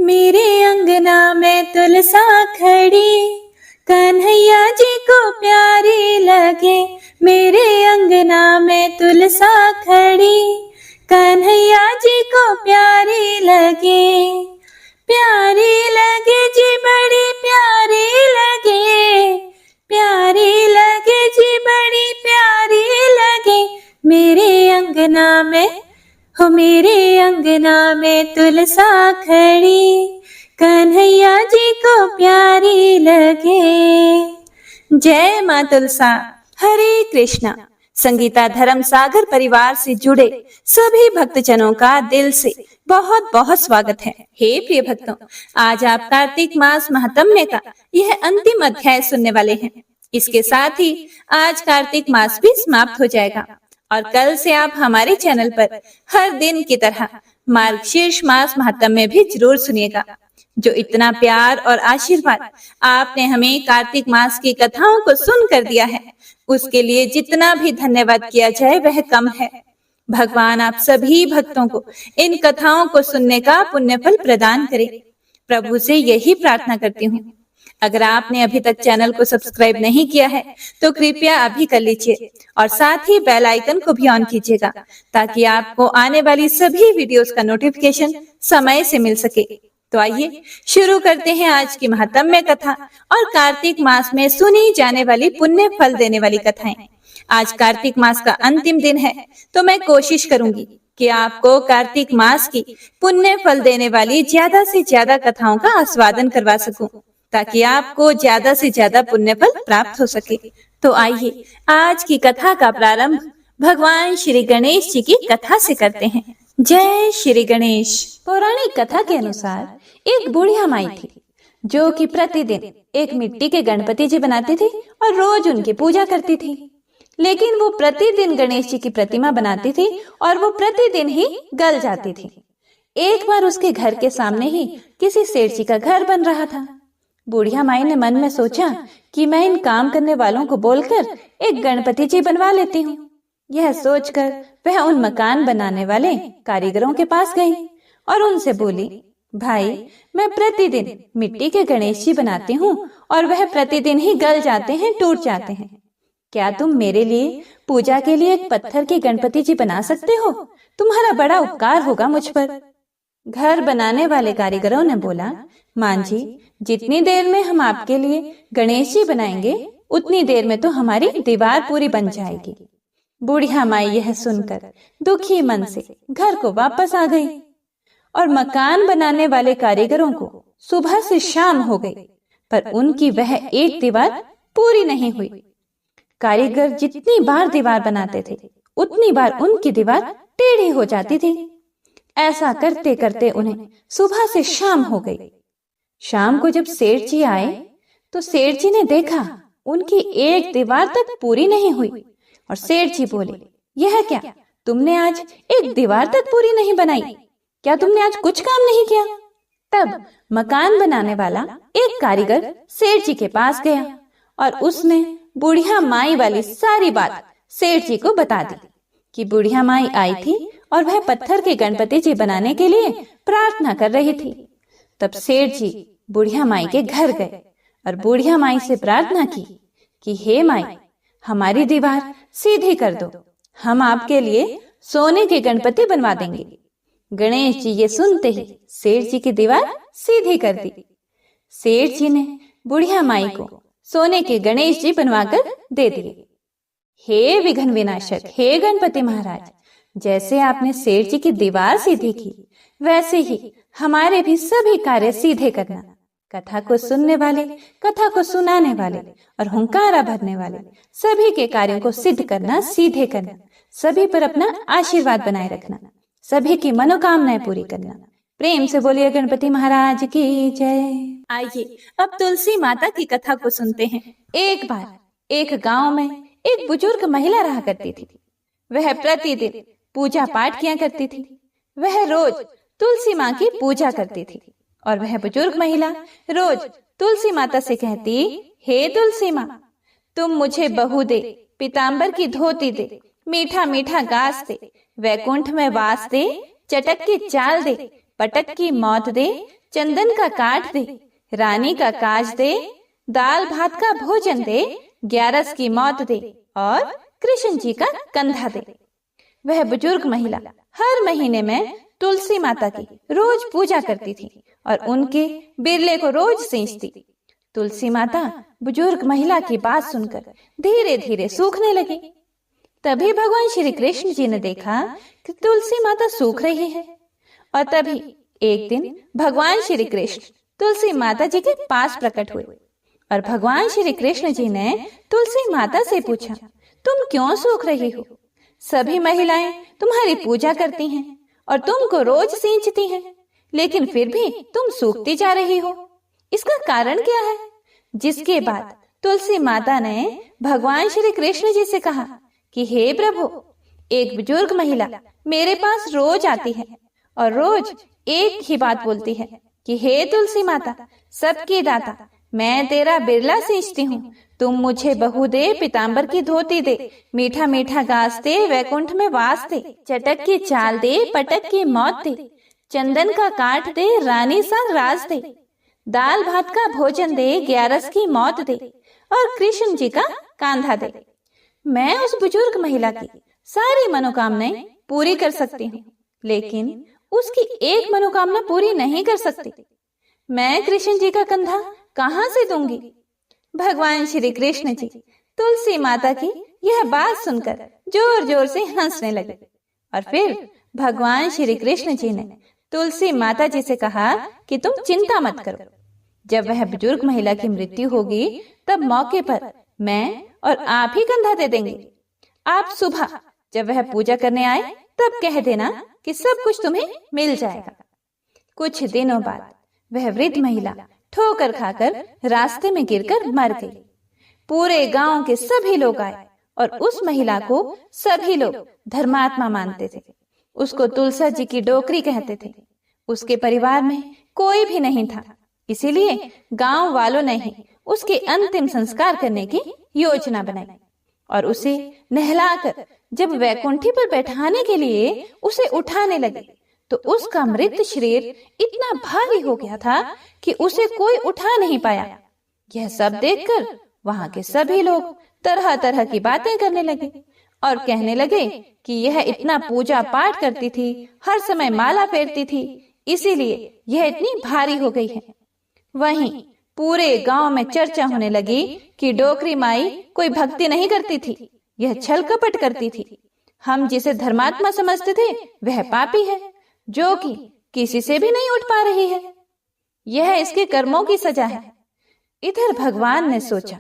मेरे अंगना में तुलसा खड़ी, कन्हैया जी को प्यारी लगे। मेरे अंगना में तुलसा खड़ी, कन्हैया जी को प्यारी लगे। प्यारी लगे जी, बड़ी प्यारी लगे, प्यारी लगे जी, बड़ी प्यारी लगे। मेरे अंगना में हो, मेरे अंगना में तुलसा खड़ी, कन्हैया जी को प्यारी लगे। जय मां तुलसा। हरे कृष्णा। संगीता धर्म सागर परिवार से जुड़े सभी भक्तजनों का दिल से बहुत बहुत स्वागत है। हे प्रिय भक्तों, आज आप कार्तिक मास महात्म्य का यह अंतिम अध्याय सुनने वाले हैं। इसके साथ ही आज कार्तिक मास भी समाप्त हो जाएगा और कल से आप हमारे चैनल पर हर दिन की तरह मार्गशीर्ष मास महात्म्य भी जरूर सुनिएगा। जो इतना प्यार और आशीर्वाद आपने हमें कार्तिक मास की कथाओं को सुनकर दिया है, उसके लिए जितना भी धन्यवाद किया जाए वह कम है। भगवान आप सभी भक्तों को इन कथाओं को सुनने का पुण्य फल प्रदान करे। प्रभु से यही प्रार्थना करती हूँ। अगर आपने अभी तक चैनल को सब्सक्राइब नहीं किया है तो कृपया अभी कर लीजिए और साथ ही बेल आइकन को भी ऑन कीजिएगा ताकि आपको आने वाली सभी वीडियोस का नोटिफिकेशन समय से मिल सके। तो आइए शुरू करते हैं आज की महात्म्य कथा और कार्तिक मास में सुनी जाने वाली पुण्य फल देने वाली कथाएं। आज कार्तिक मास का अंतिम दिन है, तो मैं कोशिश करूंगी कि आपको कार्तिक मास की पुण्य फल देने वाली ज्यादा से ज्यादा कथाओं का आस्वादन करवा सकूं, ताकि आपको ज्यादा से ज्यादा पुण्य फल प्राप्त हो सके। तो आइए आज की कथा का प्रारंभ भगवान श्री गणेश जी की कथा से करते हैं। जय श्री गणेश। पौराणिक कथा के अनुसार एक बुढ़िया माई थी जो कि प्रतिदिन एक मिट्टी के गणपति जी बनाती थी और रोज उनकी पूजा करती थी। लेकिन वो प्रतिदिन गणेश जी की प्रतिमा बनाती थी और वो प्रतिदिन ही गल जाती थी। एक बार उसके घर के सामने ही किसी सेठ जी का घर बन रहा था। बुढ़िया माई ने मन में सोचा कि मैं इन काम करने वालों को बोलकर एक गणपति जी बनवा लेती हूँ। यह सोचकर वह उन मकान बनाने वाले कारीगरों के पास गई और उनसे बोली, भाई, मैं प्रतिदिन मिट्टी के गणेश जी बनाती हूँ और वह प्रतिदिन ही गल जाते हैं, टूट जाते हैं। क्या तुम मेरे लिए पूजा के लिए एक पत्थर के गणपति जी बना सकते हो? तुम्हारा बड़ा उपकार होगा मुझ पर। घर बनाने वाले कारीगरों ने बोला, मान जी, जितनी देर में हम आपके लिए गणेश जी बनाएंगे उतनी देर में तो हमारी दीवार पूरी बन जाएगी। बुढ़िया माई यह सुनकर दुखी मन से घर को वापस आ गई और मकान बनाने वाले कारीगरों को सुबह से शाम हो गई, पर उनकी वह एक दीवार पूरी नहीं हुई। कारीगर जितनी बार दीवार बनाते थे उतनी बार उनकी दीवार टेढ़ी हो जाती थी। ऐसा करते करते उन्हें सुबह से शाम हो गई। शाम को जब सेठ जी आए तो सेठ जी ने देखा उनकी एक दीवार तक पूरी नहीं हुई और सेठ जी बोले, यह क्या, तुमने आज एक दीवार तक पूरी नहीं बनाई? क्या तुमने आज कुछ काम नहीं किया? तब मकान बनाने वाला एक कारीगर सेठ जी के पास गया और उसने बुढ़िया माई वाली सारी बात सेठ जी को बता दी कि बुढ़िया माई आई थी और वह पत्थर के गणपति जी बनाने के लिए प्रार्थना कर रही थी। तब सेठ जी बुढ़िया माई के घर गए और बुढ़िया माई से प्रार्थना की कि हे माई, हमारी दीवार सीधी कर दो, हम आपके लिए सोने के गणपति बनवा देंगे। गणेश जी ये सुनते ही सेठ जी की दीवार सीधी कर दी। सेठ जी ने बुढ़िया माई को सोने के गणेश जी बनवाकर दे दिए। हे विघ्न विनाशक, हे गणपति महाराज, जैसे आपने सेठ जी की दीवार सीधी की वैसे ही हमारे भी सभी कार्य सीधे करना। कथा को सुनने वाले, कथा को सुनाने वाले और हुंकारा भरने वाले सभी के कार्यों को सिद्ध करना, सीधे करना, सभी पर अपना आशीर्वाद बनाए रखना, सभी की मनोकामनाएं पूरी करना। प्रेम से बोलिए गणपति महाराज की जय। आइए अब तुलसी माता की कथा को सुनते हैं। एक बार एक गांव में एक बुजुर्ग महिला रहा करती थी। वह प्रतिदिन पूजा पाठ किया करती थी। वह रोज तुलसी माँ की पूजा करती थी और वह बुजुर्ग महिला रोज तुलसी माता से कहती, हे तुलसी माँ, तुम मुझे बहू दे, पीताम्बर की धोती दे, मीठा मीठा घास दे, वैकुंठ में वास दे, चटक की चाल दे, पटक की मौत दे, चंदन का काट दे, रानी का काज दे, दाल भात का भोजन दे, 11 की मौत दे और कृष्ण जी का कंधा दे। वह बुजुर्ग महिला हर महीने में तुलसी माता की रोज पूजा करती थी और उनके बिरले को रोज सींचती। तुलसी माता बुजुर्ग महिला की बात सुनकर धीरे धीरे सूखने लगी। तभी भगवान श्री कृष्ण जी ने देखा कि तुलसी माता सूख रही है और तभी एक दिन भगवान श्री कृष्ण तुलसी माता जी के पास प्रकट हुए और भगवान श्री कृष्ण जी ने तुलसी माता से पूछा, तुम क्यों सूख रही हो? सभी महिलाएं तुम्हारी पूजा करती हैं और तुमको रोज सींचती हैं, लेकिन फिर भी तुम सूखती जा रही हो। इसका कारण क्या है? जिसके बाद तुलसी माता ने भगवान श्री कृष्ण जी से कहा कि हे प्रभु, एक बुजुर्ग महिला मेरे पास रोज आती है और रोज एक ही बात बोलती है कि हे तुलसी माता, सबकी दाता, मैं तेरा बिरला सींचती हूँ, तुम मुझे बहू दे, पीताम्बर की धोती दे, मीठा मीठा घास दे, वैकुंठ में वास दे, चटक की चाल दे, पटक की मौत दे, चंदन का काट दे, रानी सा राज दे, दाल भात का भोजन दे, 11 की मौत दे और कृष्ण जी का कांधा दे। मैं उस बुजुर्ग महिला की सारी मनोकामनाएं पूरी कर सकती हूँ, लेकिन उसकी एक मनोकामना पूरी नहीं कर सकती। मैं कृष्ण जी का कंधा कहाँ से दूंगी? भगवान श्री कृष्ण जी तुलसी माता की यह बात सुनकर जोर जोर से हंसने लगे और फिर भगवान श्री कृष्ण जी ने तुलसी माता जी से कहा कि तुम चिंता मत करो, जब वह बुजुर्ग महिला की मृत्यु होगी तब मौके पर मैं और आप ही कंधा दे देंगे। आप सुबह जब वह पूजा करने आए तब कह देना कि सब कुछ तुम्हें मिल जाएगा। कुछ दिनों बाद वह वृद्ध महिला ठोकर खाकर रास्ते में गिरकर मर गई। पूरे गांव के सभी लोग आए और उस महिला को सभी लोग धर्मात्मा मानते थे। उसको तुलसा जी की डोकरी कहते थे। उसके परिवार में कोई भी नहीं था, इसीलिए गांव वालों ने ही उसके अंतिम संस्कार करने की योजना बनाई और उसे नहलाकर जब वैकुंठी पर बैठाने के लिए उसे उठाने लगे तो उसका मृत शरीर इतना भारी हो गया था कि उसे कोई उठा नहीं पाया। यह सब देखकर वहां के सभी लोग तरह तरह की बातें करने लगे और कहने लगे कि यह इतना पूजा पाठ करती थी, हर समय माला फेरती थी, इसीलिए यह इतनी भारी हो गई है। वहीं पूरे गांव में चर्चा होने लगी कि डोकरी माई कोई भक्ति नहीं करती थी, यह छल कपट करती थी। हम जिसे धर्मात्मा समझते थे वह पापी है, जो कि किसी से भी नहीं उठ पा रही है। यह इसके कर्मों की सजा है। इधर भगवान ने सोचा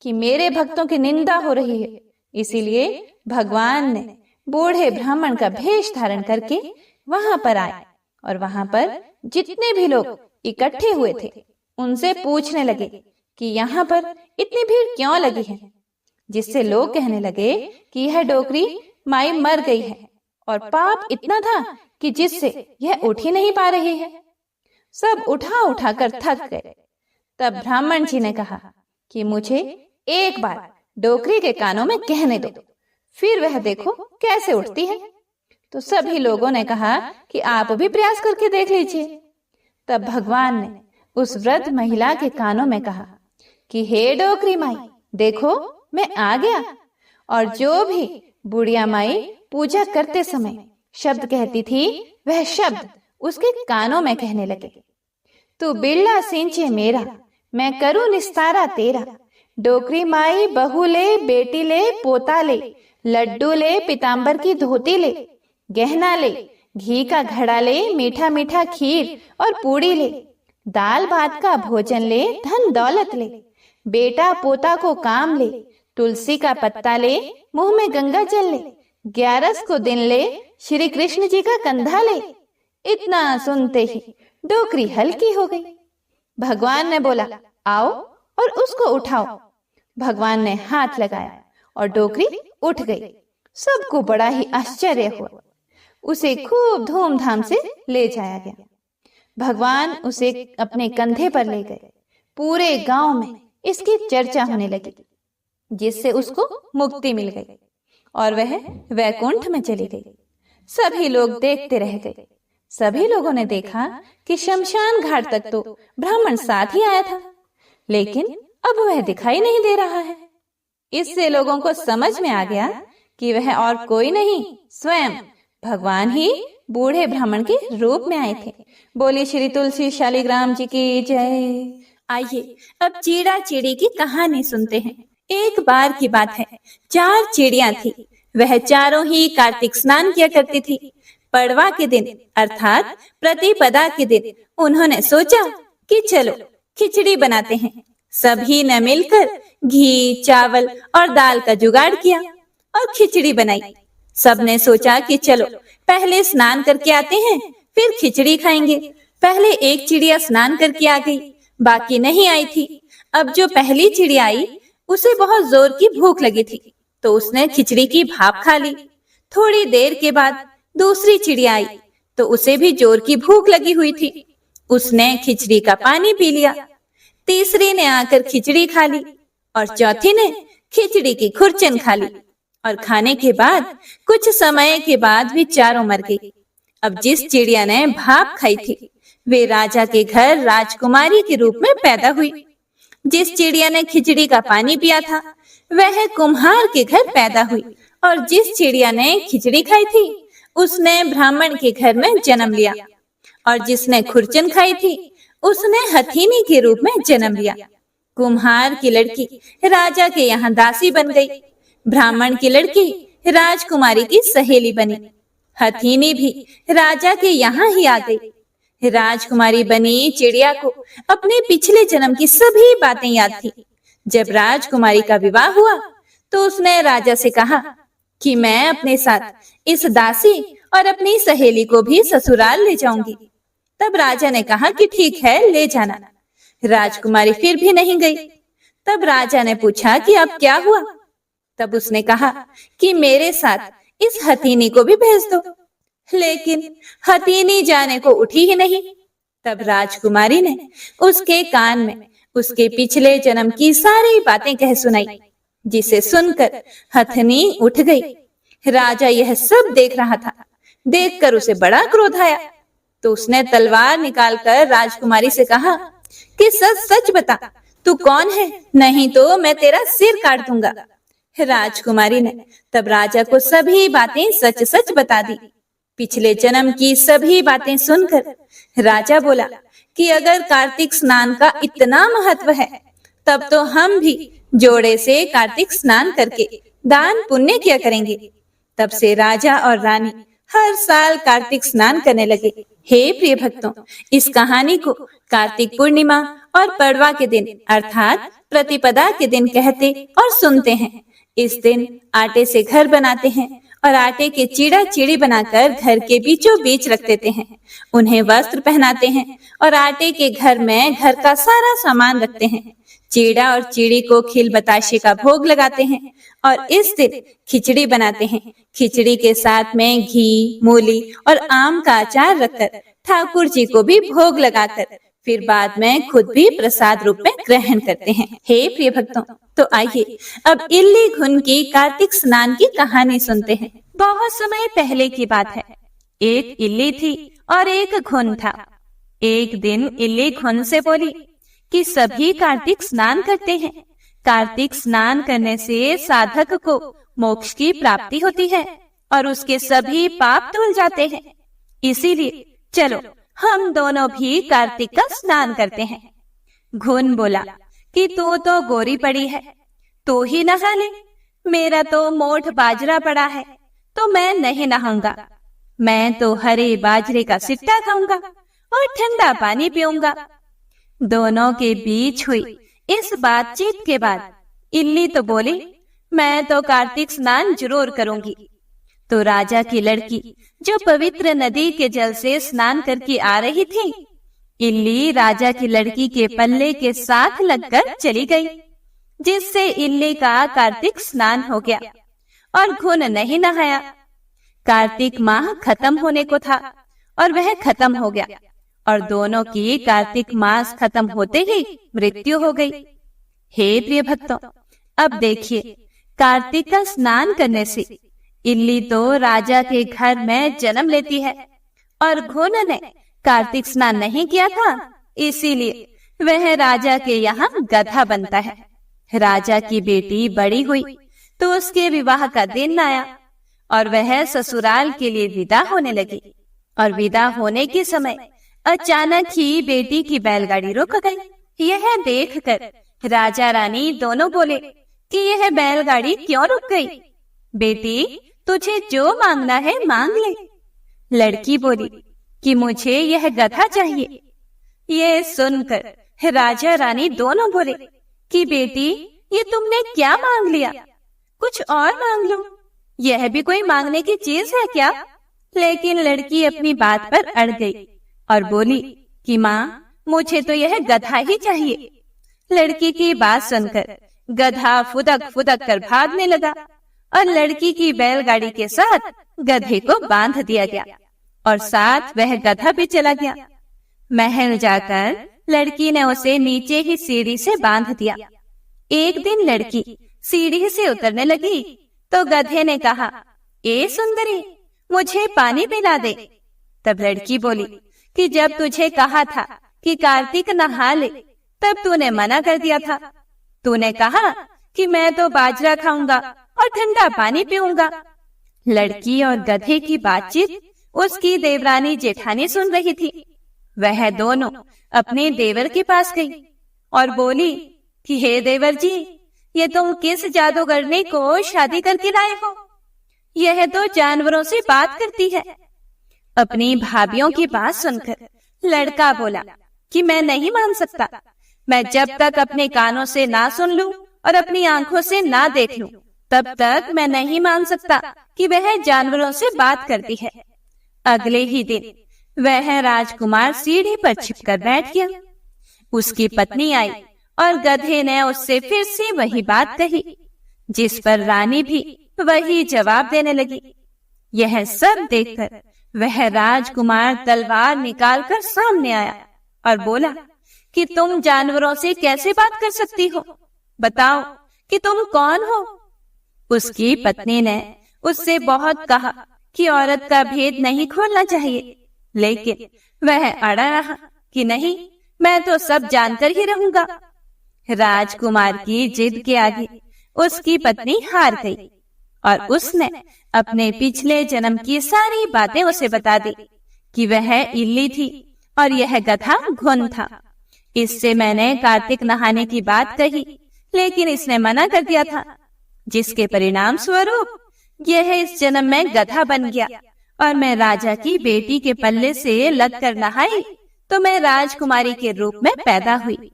कि मेरे भक्तों की निंदा हो रही है, इसीलिए भगवान ने बूढ़े ब्राह्मण का भेष धारण करके वहां पर आए और वहां पर जितने भी लोग इकट्ठे हुए थे उनसे पूछने लगे कि यहाँ पर इतनी भीड़ क्यों लगी है, जिससे लोग कहने लगे कि यह डोकरी माई मर गई है और पाप इतना था कि जिससे यह उठ ही नहीं पा रही है। सब उठा उठा कर थक गए। तब ब्राह्मण जी ने कहा कि मुझे एक बार डोकरी के कानों में कहने दो, फिर वह देखो कैसे उठती है। तो सभी लोगों ने कहा कि आप भी प्रयास करके देख लीजिए। तब भगवान ने उस वृद्ध महिला के कानों में कहा कि हे डोकरी माई, देखो मैं आ गया। और जो भी बुढ़िया माई पूजा करते समय शब्द कहती थी वह शब्द उसके कानों में कहने लगे, तू बिरला सींचे मेरा, मैं करूं निस्तारा तेरा। डोकरी माई बहू ले, बेटी ले, पोता ले, लड्डू ले, पीताम्बर की धोती ले, गहना ले, घी का घड़ा ले, मीठा मीठा खीर और पूड़ी ले, दाल भात का भोजन ले, धन दौलत ले, बेटा पोता को काम ले, तुलसी का पत्ता ले, मुंह में गंगा जल ले, 11 को दिन ले, श्री कृष्ण जी का कंधा ले। इतना सुनते ही डोकरी हल्की हो गई। भगवान ने बोला, आओ और उसको उठाओ। भगवान ने हाथ लगाया और डोकरी उठ गई। सबको बड़ा ही आश्चर्य हुआ। उसे खूब धूमधाम से ले जाया गया। भगवान उसे अपने कंधे पर ले गए। पूरे गांव में इसकी चर्चा होने लगी, जिससे उसको मुक्ति मिल गई और वह वैकुंठ में चली गई। सभी लोग देखते रह गए। सभी लोगों ने देखा कि शमशान घाट तक तो ब्राह्मण साथ ही आया था, लेकिन अब वह दिखाई नहीं दे रहा है। इससे लोगों को समझ में आ गया कि वह और कोई नहीं, स्वयं भगवान ही बूढ़े ब्राह्मण के रूप में आए थे। बोली श्री तुलसी शालिग्राम जी की जय। आइए अब चीड़ा चिड़ी की कहानी सुनते हैं। एक बार की बात है, 4 चिड़िया थी। वह चारों ही कार्तिक स्नान किया करती थी। पड़वा के दिन अर्थात प्रतिपदा के दिन उन्होंने सोचा कि चलो खिचड़ी बनाते हैं। सभी ने मिलकर घी, चावल और दाल का जुगाड़ किया और खिचड़ी बनाई। सबने सोचा कि चलो पहले स्नान करके आते हैं, फिर खिचड़ी खाएंगे। पहले एक चिड़िया स्नान करके आ गई, बाकी नहीं आई थी। अब जो पहली चिड़िया आई उसे बहुत जोर की भूख लगी थी, तो उसने खिचड़ी की भाप खा ली। थोड़ी देर के बाद दूसरी चिड़िया आई, तो उसे भी जोर की भूख लगी हुई थी। उसने खिचड़ी का पानी पी लिया। तीसरी ने आकर खिचड़ी खा ली और चौथी ने खिचड़ी की खुरचन खा ली। और खाने के बाद कुछ समय के बाद वे चारों मर गई। अब जिस चिड़िया ने भाप खाई थी वे राजा के घर राजकुमारी के रूप में पैदा हुई। जिस चिड़िया ने खिचड़ी का पानी पिया था वह कुम्हार के घर पैदा हुई। और जिस चिड़िया ने खिचड़ी खाई थी उसने ब्राह्मण के घर में जन्म लिया। और जिसने खुरचन खाई थी उसने हथीनी के रूप में जन्म लिया। कुम्हार की लड़की राजा के यहाँ दासी बन गई। ब्राह्मण की लड़की राजकुमारी की सहेली बनी। हथीनी भी राजा के यहाँ ही आ गई। राजकुमारी बनी चिड़िया को अपने पिछले जन्म की सभी बातें याद थी। जब राजकुमारी का विवाह हुआ तो उसने राजा से कहा कि मैं अपने साथ इस दासी और अपनी सहेली को भी ससुराल ले जाऊंगी। तब राजा ने कहा कि ठीक है, ले जाना। राजकुमारी फिर भी नहीं गई। तब राजा ने पूछा कि अब क्या हुआ? तब उसने कहा कि मेरे साथ इस हथीनी को भी भेज दो। लेकिन हथीनी जाने को उठी ही नहीं। तब राजकुमारी ने उसके कान में उसके पिछले जन्म की सारी बातें कह सुनाई, जिसे सुनकर हथनी उठ गई। राजा यह सब देख रहा था। देखकर उसे बड़ा क्रोध आया, तो उसने तलवार निकालकर राजकुमारी से कहा कि सच सच बता, तू कौन है, नहीं तो मैं तेरा सिर काट दूंगा। राजकुमारी ने तब राजा को सभी बातें सच सच बता दी। पिछले जन्म की सभी बातें सुनकर राजा बोला कि अगर कार्तिक स्नान का इतना महत्व है तब तो हम भी जोड़े से कार्तिक स्नान करके दान पुण्य किया करेंगे। तब से राजा और रानी हर साल कार्तिक स्नान करने लगे। हे प्रिय भक्तों, इस कहानी को कार्तिक पूर्णिमा और पड़वा के दिन अर्थात प्रतिपदा के दिन कहते और सुनते हैं। इस दिन आटे से घर बनाते हैं और आटे के चीड़ा चिड़ी बनाकर घर के बीचों बीच रख देते हैं। उन्हें वस्त्र पहनाते हैं और आटे के घर में घर का सारा सामान रखते हैं। चीड़ा और चिड़ी को खील बताशे का भोग लगाते हैं और इस दिन खिचड़ी बनाते हैं। खिचड़ी के साथ में घी, मूली और आम का अचार रखकर ठाकुर जी को भी भोग लगाकर फिर बाद में खुद भी प्रसाद रूप में ग्रहण करते हैं। हे प्रिय भक्तों, तो आइए अब इल्ली घुन की कार्तिक स्नान की कहानी सुनते हैं। बहुत समय पहले की बात है। एक इल्ली थी और एक घुन था। एक दिन इल्ली घुन से बोली कि सभी कार्तिक स्नान करते हैं। कार्तिक स्नान करने से साधक को मोक्ष की प्राप्ति होती है और उसके सभी पाप धुल जाते हैं। इसीलिए चलो हम दोनों भी कार्तिक का स्नान करते हैं। घुन बोला कि तू तो गोरी पड़ी है, तू ही नहा ले। मेरा तो मोठ बाजरा पड़ा है, तो मैं नहीं नहाऊंगा। मैं तो हरे बाजरे का सिट्टा खाऊंगा और ठंडा पानी पीऊंगा। दोनों के बीच हुई इस बातचीत के बाद इल्ली तो बोली, मैं तो कार्तिक स्नान जरूर करूंगी। तो राजा की लड़की जो पवित्र नदी के जल से स्नान करके आ रही थी, इल्ली राजा की लड़की के पल्ले के साथ लगकर चली गई, जिससे इल्ली का कार्तिक स्नान हो गया और घुन नहीं नहाया। कार्तिक माह खत्म होने को था और वह खत्म हो गया और दोनों की कार्तिक मास खत्म होते ही मृत्यु हो गई। हे प्रिय भक्तों, अब देखिए, कार्तिक का स्नान करने से इल्ली तो राजा के घर में जन्म लेती है और घुन ने कार्तिक स्नान नहीं किया था, इसीलिए वह राजा के यहाँ गधा बनता है। राजा की बेटी बड़ी हुई तो उसके विवाह का दिन आया और वह ससुराल के लिए विदा होने लगी। और विदा होने के समय अचानक ही बेटी की बैलगाड़ी रुक गई। यह देखकर राजा रानी दोनों बोले कि यह बैलगाड़ी क्यों रुक गई? बेटी, तुझे जो मांगना है मांग ले। लड़की बोली कि मुझे यह गधा चाहिए। ये सुनकर राजा रानी दोनों बोले कि बेटी, ये तुमने क्या मांग लिया? कुछ और मांग लो, यह भी कोई मांगने की चीज है क्या? लेकिन लड़की अपनी बात पर अड़ गई और बोली कि माँ, मुझे तो यह गधा ही चाहिए। लड़की की बात सुनकर गधा फुदक फुदक कर भागने लगा और लड़की की बैलगाड़ी के साथ गधे को बांध दिया गया और साथ वह गधा भी चला गया। महल जाकर लड़की ने उसे नीचे ही सीढ़ी से बांध दिया। एक दिन लड़की सीढ़ी से उतरने लगी तो गधे ने कहा, ए सुंदरी, मुझे पानी पिला दे। तब लड़की बोली कि जब तुझे कहा था कि कार्तिक नहा ले, तब तूने मना कर दिया था। तूने कहा कि मैं तो बाजरा खाऊंगा और ठंडा पानी पीऊंगा। लड़की और गधे की बातचीत उसकी देवरानी जेठानी सुन रही थी। वह दोनों अपने देवर के पास गई और बोली कि हे देवर जी, ये तुम किस जादूगरनी को शादी करके लाए हो? यह तो जानवरों से बात करती है। अपनी भाभियों की बात सुनकर लड़का बोला कि मैं नहीं मान सकता। मैं जब तक अपने कानों से ना सुन लूं और अपनी आंखों से ना देख लूं, तब तक मैं नहीं मान सकता कि वह जानवरों से बात करती है। अगले ही दिन वह राजकुमार सीढ़ी पर छिपकर बैठ गया। उसकी पत्नी आई और गधे ने उससे फिर से वही बात कही, जिस पर रानी भी वही जवाब देने लगी। यह सब देखकर वह राजकुमार तलवार निकालकर सामने आया और बोला कि तुम जानवरों से कैसे बात कर सकती हो? बताओ कि तुम कौन हो? उसकी पत्नी ने उससे बहुत कहा कि औरत का भेद नहीं खोलना चाहिए, लेकिन वह अड़ा रहा कि नहीं, मैं तो सब जानकर ही रहूंगा। राजकुमार की जिद के आगे उसकी पत्नी हार गई और उसने अपने पिछले जन्म की सारी बातें उसे बता दी कि वह इल्ली थी और यह गधा घुन था। इससे मैंने कार्तिक नहाने की बात कही, लेकिन इसने मना कर दिया था, जिसके परिणाम स्वरूप यह इस जन्म में गधा बन गया और मैं राजा की बेटी के पल्ले से लग कर नहाई तो मैं राजकुमारी के रूप में पैदा हुई।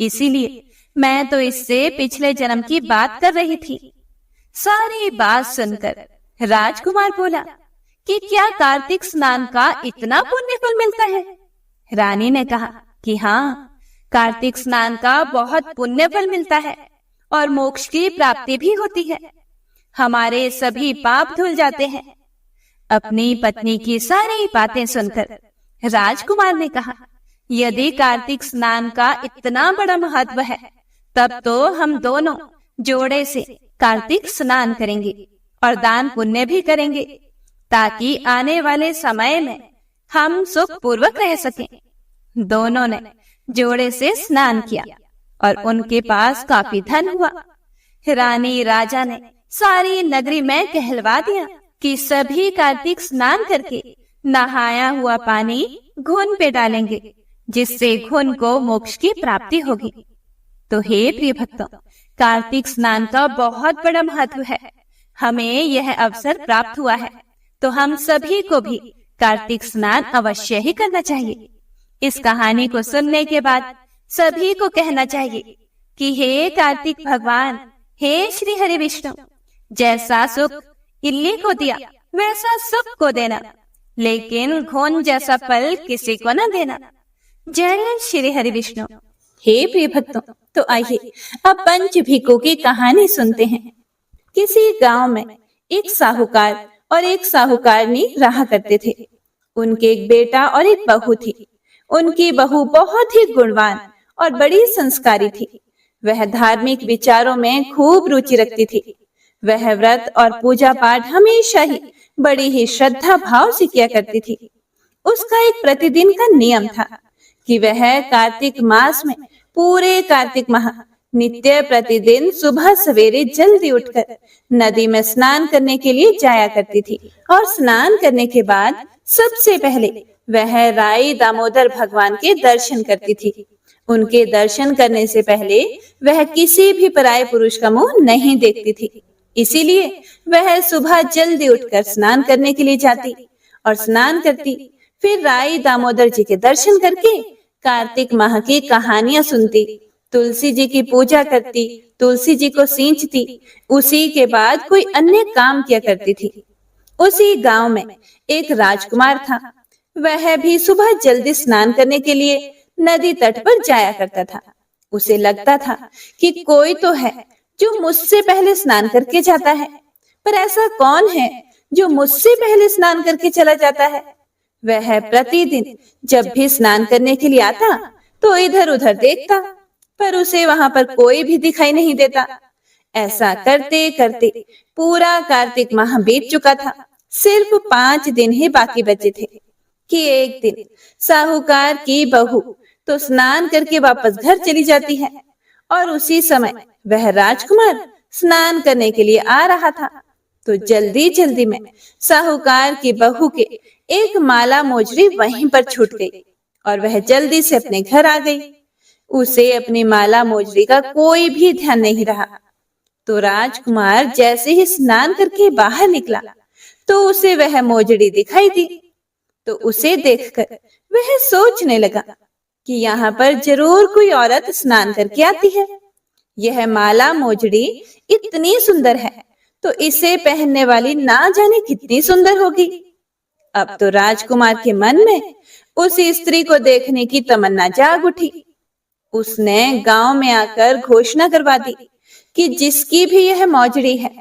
इसीलिए मैं तो इससे पिछले जन्म की बात कर रही थी। सारी बात सुनकर राजकुमार बोला कि क्या कार्तिक स्नान का इतना पुण्य फल मिलता है? रानी ने कहा कि हाँ, कार्तिक स्नान का बहुत पुण्य फल मिलता है और मोक्ष की प्राप्ति भी होती है। हमारे सभी पाप धुल जाते हैं। अपनी पत्नी की सारी बातें सुनकर राजकुमार ने कहा, यदि कार्तिक स्नान का इतना बड़ा महत्व है, तब तो हम दोनों जोड़े से कार्तिक स्नान करेंगे और दान पुण्य भी करेंगे, ताकि आने वाले समय में हम सुख पूर्वक रह सकें। दोनों ने जोड़े से स्नान किया और उनके पास काफी धन हुआ। रानी राजा ने सारी नगरी में कहलवा दिया कि सभी कार्तिक स्नान करके नहाया हुआ पानी घुन पे डालेंगे, जिससे घुन को मोक्ष की प्राप्ति होगी। तो हे प्रिय भक्तों, कार्तिक स्नान का बहुत बड़ा महत्व है। हमें यह अवसर प्राप्त हुआ है, तो हम सभी को भी कार्तिक स्नान अवश्य ही करना चाहिए। इस कहानी को सुनने के बाद सभी को कहना चाहिए कि हे कार्तिक भगवान, हे श्री हरि विष्णु, जैसा सुख इल्ली को दिया वैसा सुख को देना, लेकिन घुन जैसा फल किसी को न देना। जय श्री हरि विष्णु। हे प्रिय भक्तों, तो आइए अब पंचभीकों की कहानी सुनते हैं। किसी गांव में एक साहूकार और एक साहूकारनी रहा करते थे। उनके एक बेटा और एक बहू थी। उनकी बहू बहुत ही गुणवान और बड़ी संस्कारी थी। वह धार्मिक विचारों में खूब रुचि रखती थी। वह व्रत और पूजा पाठ हमेशा ही बड़ी ही श्रद्धा भाव से किया करती थी। उसका एक प्रतिदिन का नियम था कि वह कार्तिक मास में पूरे कार्तिक माह नित्य प्रतिदिन सुबह सवेरे जल्दी उठकर नदी में स्नान करने के लिए जाया करती थी। और स्नान करने के बाद सबसे पहले वह राई दामोदर भगवान के दर्शन करती थी। उनके दर्शन करने से पहले वह किसी भी पराये पुरुष का मुंह नहीं देखती थी। इसीलिए वह सुबह जल्दी उठकर स्नान करने के लिए जाती और स्नान करती। फिर राई दामोदर जी के दर्शन करके कार्तिक माह की कहानियां सुनती, तुलसी जी की पूजा करती, तुलसी जी को सींचती। उसी के बाद कोई अन्य काम किया करती थी। उसी गांव में एक राजकुमार था। वह भी सुबह जल्दी स्नान करने के लिए नदी तट पर जाया करता था। उसे लगता था कि कोई तो है जो मुझसे पहले स्नान करके जाता है, पर ऐसा कौन है जो मुझसे पहले स्नान करके चला जाता है। वह प्रतिदिन जब भी स्नान करने के लिए आता तो इधर उधर देखता, पर उसे वहां पर कोई भी दिखाई नहीं देता। ऐसा करते करते पूरा कार्तिक माह बीत चुका था। सिर्फ 5 दिन ही बाकी बचे थे कि एक दिन साहूकार की बहू तो स्नान करके वापस घर चली जाती है और उसी समय वह राजकुमार स्नान करने के लिए आ रहा था। तो जल्दी जल्दी में साहूकार की बहू के एक माला मोजरी वहीं पर छूट गई और वह जल्दी से अपने घर आ गई। उसे अपनी माला मोजरी का कोई भी ध्यान नहीं रहा। तो राजकुमार जैसे ही स्नान करके बाहर निकला तो उसे वह मोजड़ी दिखाई दी। तो उसे देखकर वह सोचने लगा कि यहाँ पर जरूर कोई औरत स्नान करके आती है। यह माला मोजड़ी इतनी सुंदर है तो इसे पहनने वाली ना जाने कितनी सुंदर होगी। अब तो राजकुमार के मन में उस स्त्री को देखने की तमन्ना जाग उठी। उसने गांव में आकर घोषणा करवा दी कि जिसकी भी यह मोजड़ी है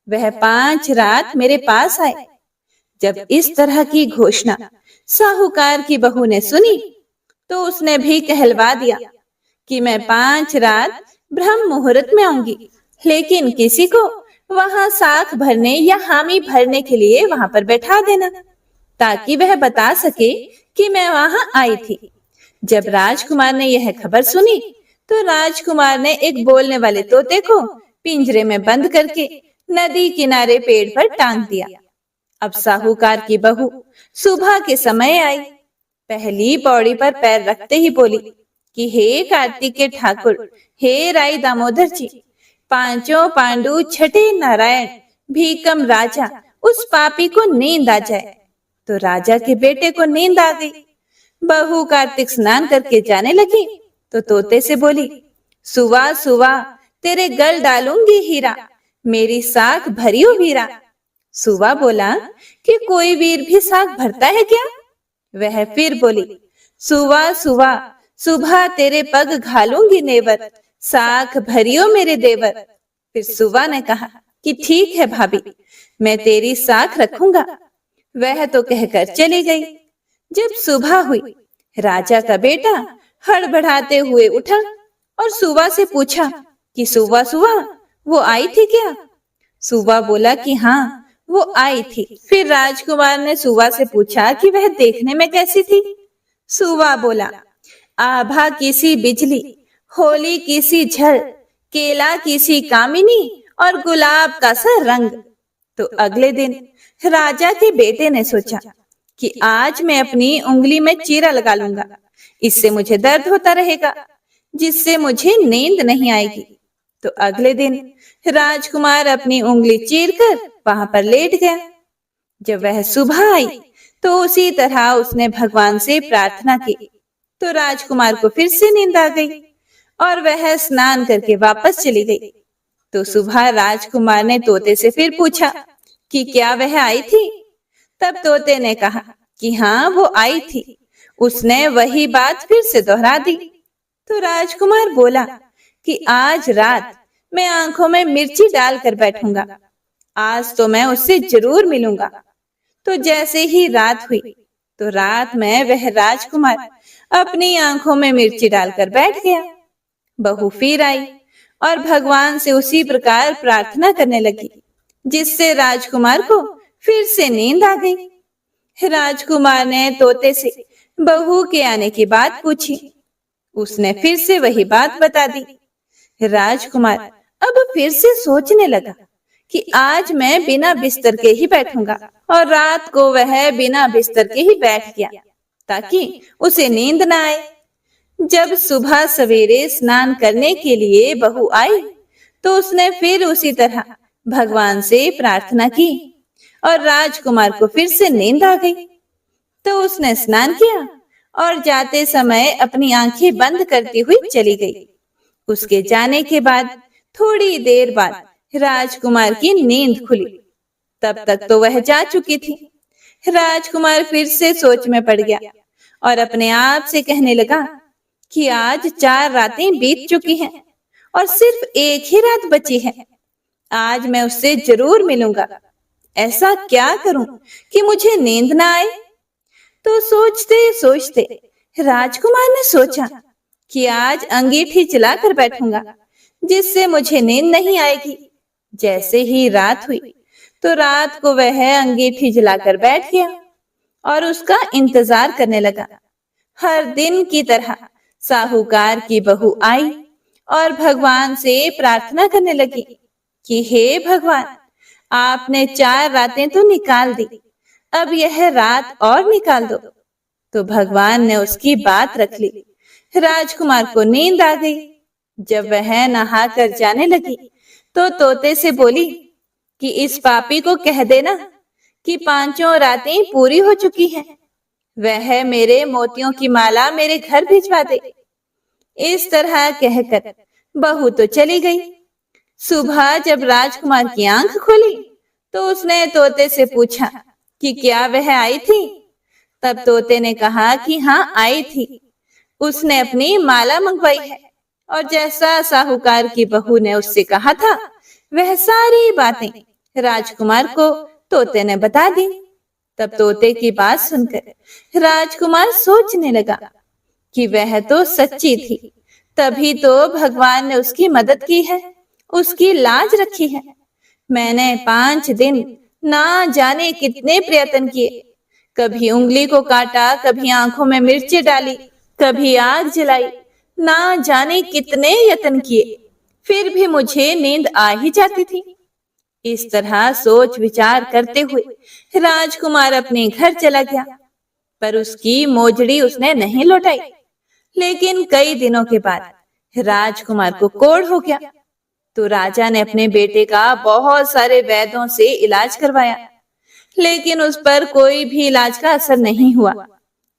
वह 5 रात मेरे पास आए। जब इस तरह की घोषणा साहूकार की बहू ने सुनी तो उसने भी कहलवा दिया कि मैं 5 रात ब्रह्म मुहूर्त में आऊंगी, लेकिन किसी को वहां साख भरने या हामी भरने के लिए वहां पर बैठा देना ताकि वह बता सके कि मैं वहां आई थी। जब राजकुमार ने यह खबर सुनी तो राजकुमार ने एक बोलने वाले तोते को पिंजरे में बंद करके नदी किनारे पेड़ पर टांग दिया। अब साहूकार की बहू सुबह के समय आई। पहली पौड़ी पर पैर रखते ही बोली कि हे कार्तिक के ठाकुर, हे राई दामोदर जी, 5 पांडु छठे नारायण भीकम राजा, उस पापी को नींद आ जाए। तो राजा के बेटे को नींद आ गई। बहू कार्तिक स्नान करके जाने लगी तो तोते से बोली, सुवा सुवा तेरे गल डालूंगी हीरा, मेरी साख भरियो वीरा। सुवा बोला कि कोई वीर भी साख भरता है क्या। वह फिर बोली, सुवा सुवा सुबह तेरे पग घालूंगी नेवर, साख भरियो मेरे देवर। फिर सुवा ने कहा कि ठीक है भाभी, मैं तेरी साख रखूंगा। वह तो कहकर चली गई। जब सुबह हुई, राजा का बेटा हड़बड़ाते हुए उठा और सुवा से पूछा कि सुवा सुवा वो आई थी क्या। सुवा बोला कि हाँ वो आई थी। फिर राजकुमार ने सुवा से पूछा कि वह देखने में कैसी थी। सुवा बोला, आभा किसी बिजली, होली किसी झल, केला किसी कामिनी और गुलाब का सा रंग। तो अगले दिन राजा के बेटे ने सोचा कि आज मैं अपनी उंगली में चीरा लगा लूंगा, इससे मुझे दर्द होता रहेगा, जिससे मुझे नींद नहीं आएगी। तो अगले दिन राजकुमार अपनी उंगली चीरकर वहां पर लेट गया। जब वह सुबह आई तो उसी तरह उसने भगवान से प्रार्थना की। तो राजकुमार को फिर से नींद आ गई और वह स्नान करके वापस चली गई। तो सुबह राजकुमार ने तोते से फिर पूछा कि क्या वह आई थी। तब तोते ने कहा कि हाँ वो आई थी। उसने वही बात फिर से दोहरा दी। तो राजकुमार बोला कि आज रात मैं आंखों में मिर्ची डालकर बैठूंगा, आज तो मैं उससे जरूर मिलूंगा। तो जैसे ही रात हुई तो रात में वह राजकुमार अपनी आंखों में मिर्ची डालकर बैठ गया। बहू फिर आई और भगवान से उसी प्रकार प्रार्थना करने लगी, जिससे राजकुमार को फिर से नींद आ गई। राजकुमार ने तोते से बहू के आने की बात पूछी। उसने फिर से वही बात बता दी। राजकुमार अब फिर से सोचने लगा कि आज मैं बिना बिस्तर के ही बैठूंगा, और रात को वह बिना बिस्तर के ही बैठ गया ताकि उसे नींद ना आए। जब सुबह सवेरे स्नान करने के लिए बहू आई तो उसने फिर उसी तरह भगवान से प्रार्थना की और राजकुमार को फिर से नींद आ गई। तो उसने स्नान किया और जाते समय अपनी आंखें बंद करती हुई चली गई। उसके जाने के बाद थोड़ी देर बाद राजकुमार की नींद खुली। तब तक तो वह जा चुकी थी। राजकुमार फिर से सोच में पड़ गया और अपने आप से कहने लगा कि आज 4 रातें बीत चुकी हैं और सिर्फ एक ही रात बची है। आज मैं उससे जरूर मिलूंगा। ऐसा क्या करूं कि मुझे नींद ना आए? तो सोचते सोचते राजकुमार ने सोचा कि आज अंगीठी जलाकर बैठूंगा, जिससे मुझे नींद नहीं आएगी। जैसे ही रात हुई तो रात को वह अंगीठी जलाकर बैठ गया और उसका इंतजार करने लगा। हर दिन की तरह साहूकार की बहू आई और भगवान से प्रार्थना करने लगी कि हे भगवान, आपने 4 रातें तो निकाल दी, अब यह रात और निकाल दो। तो भगवान ने उसकी बात रख ली। राजकुमार को नींद आ गई। जब वह नहाकर जाने लगी तो तोते से बोली कि इस पापी को कह देना कि 5 रातें पूरी हो चुकी हैं। वह मेरे मोतियों की माला मेरे घर भिजवा दे। इस तरह कहकर बहू तो चली गई। सुबह जब राजकुमार की आंख खुली तो उसने तोते से पूछा कि क्या वह आई थी? तब तोते ने कहा कि हाँ, आई थी। उसने अपनी माला मंगवाई है और जैसा साहूकार की बहू ने उससे कहा था वह सारी बातें राजकुमार को तोते ने बता दी। तब तोते की बात सुनकर राजकुमार सोचने लगा कि वह तो सच्ची थी, तभी तो भगवान ने उसकी मदद की है, उसकी लाज रखी है। मैंने 5 दिन ना जाने कितने प्रयत्न किए, कभी उंगली को काटा, कभी आंखों में मिर्ची डाली, कभी आग जलाई, ना जाने कितने यत्न किए, फिर भी मुझे नींद आ ही जाती थी। इस तरह सोच विचार करते हुए राजकुमार अपने घर चला गया, पर उसकी मोजड़ी उसने नहीं लौटाई। लेकिन कई दिनों के बाद राजकुमार को कोढ़ हो गया। तो राजा ने अपने बेटे का बहुत सारे वैद्यों से इलाज करवाया, लेकिन उस पर कोई भी इलाज का असर नहीं हुआ।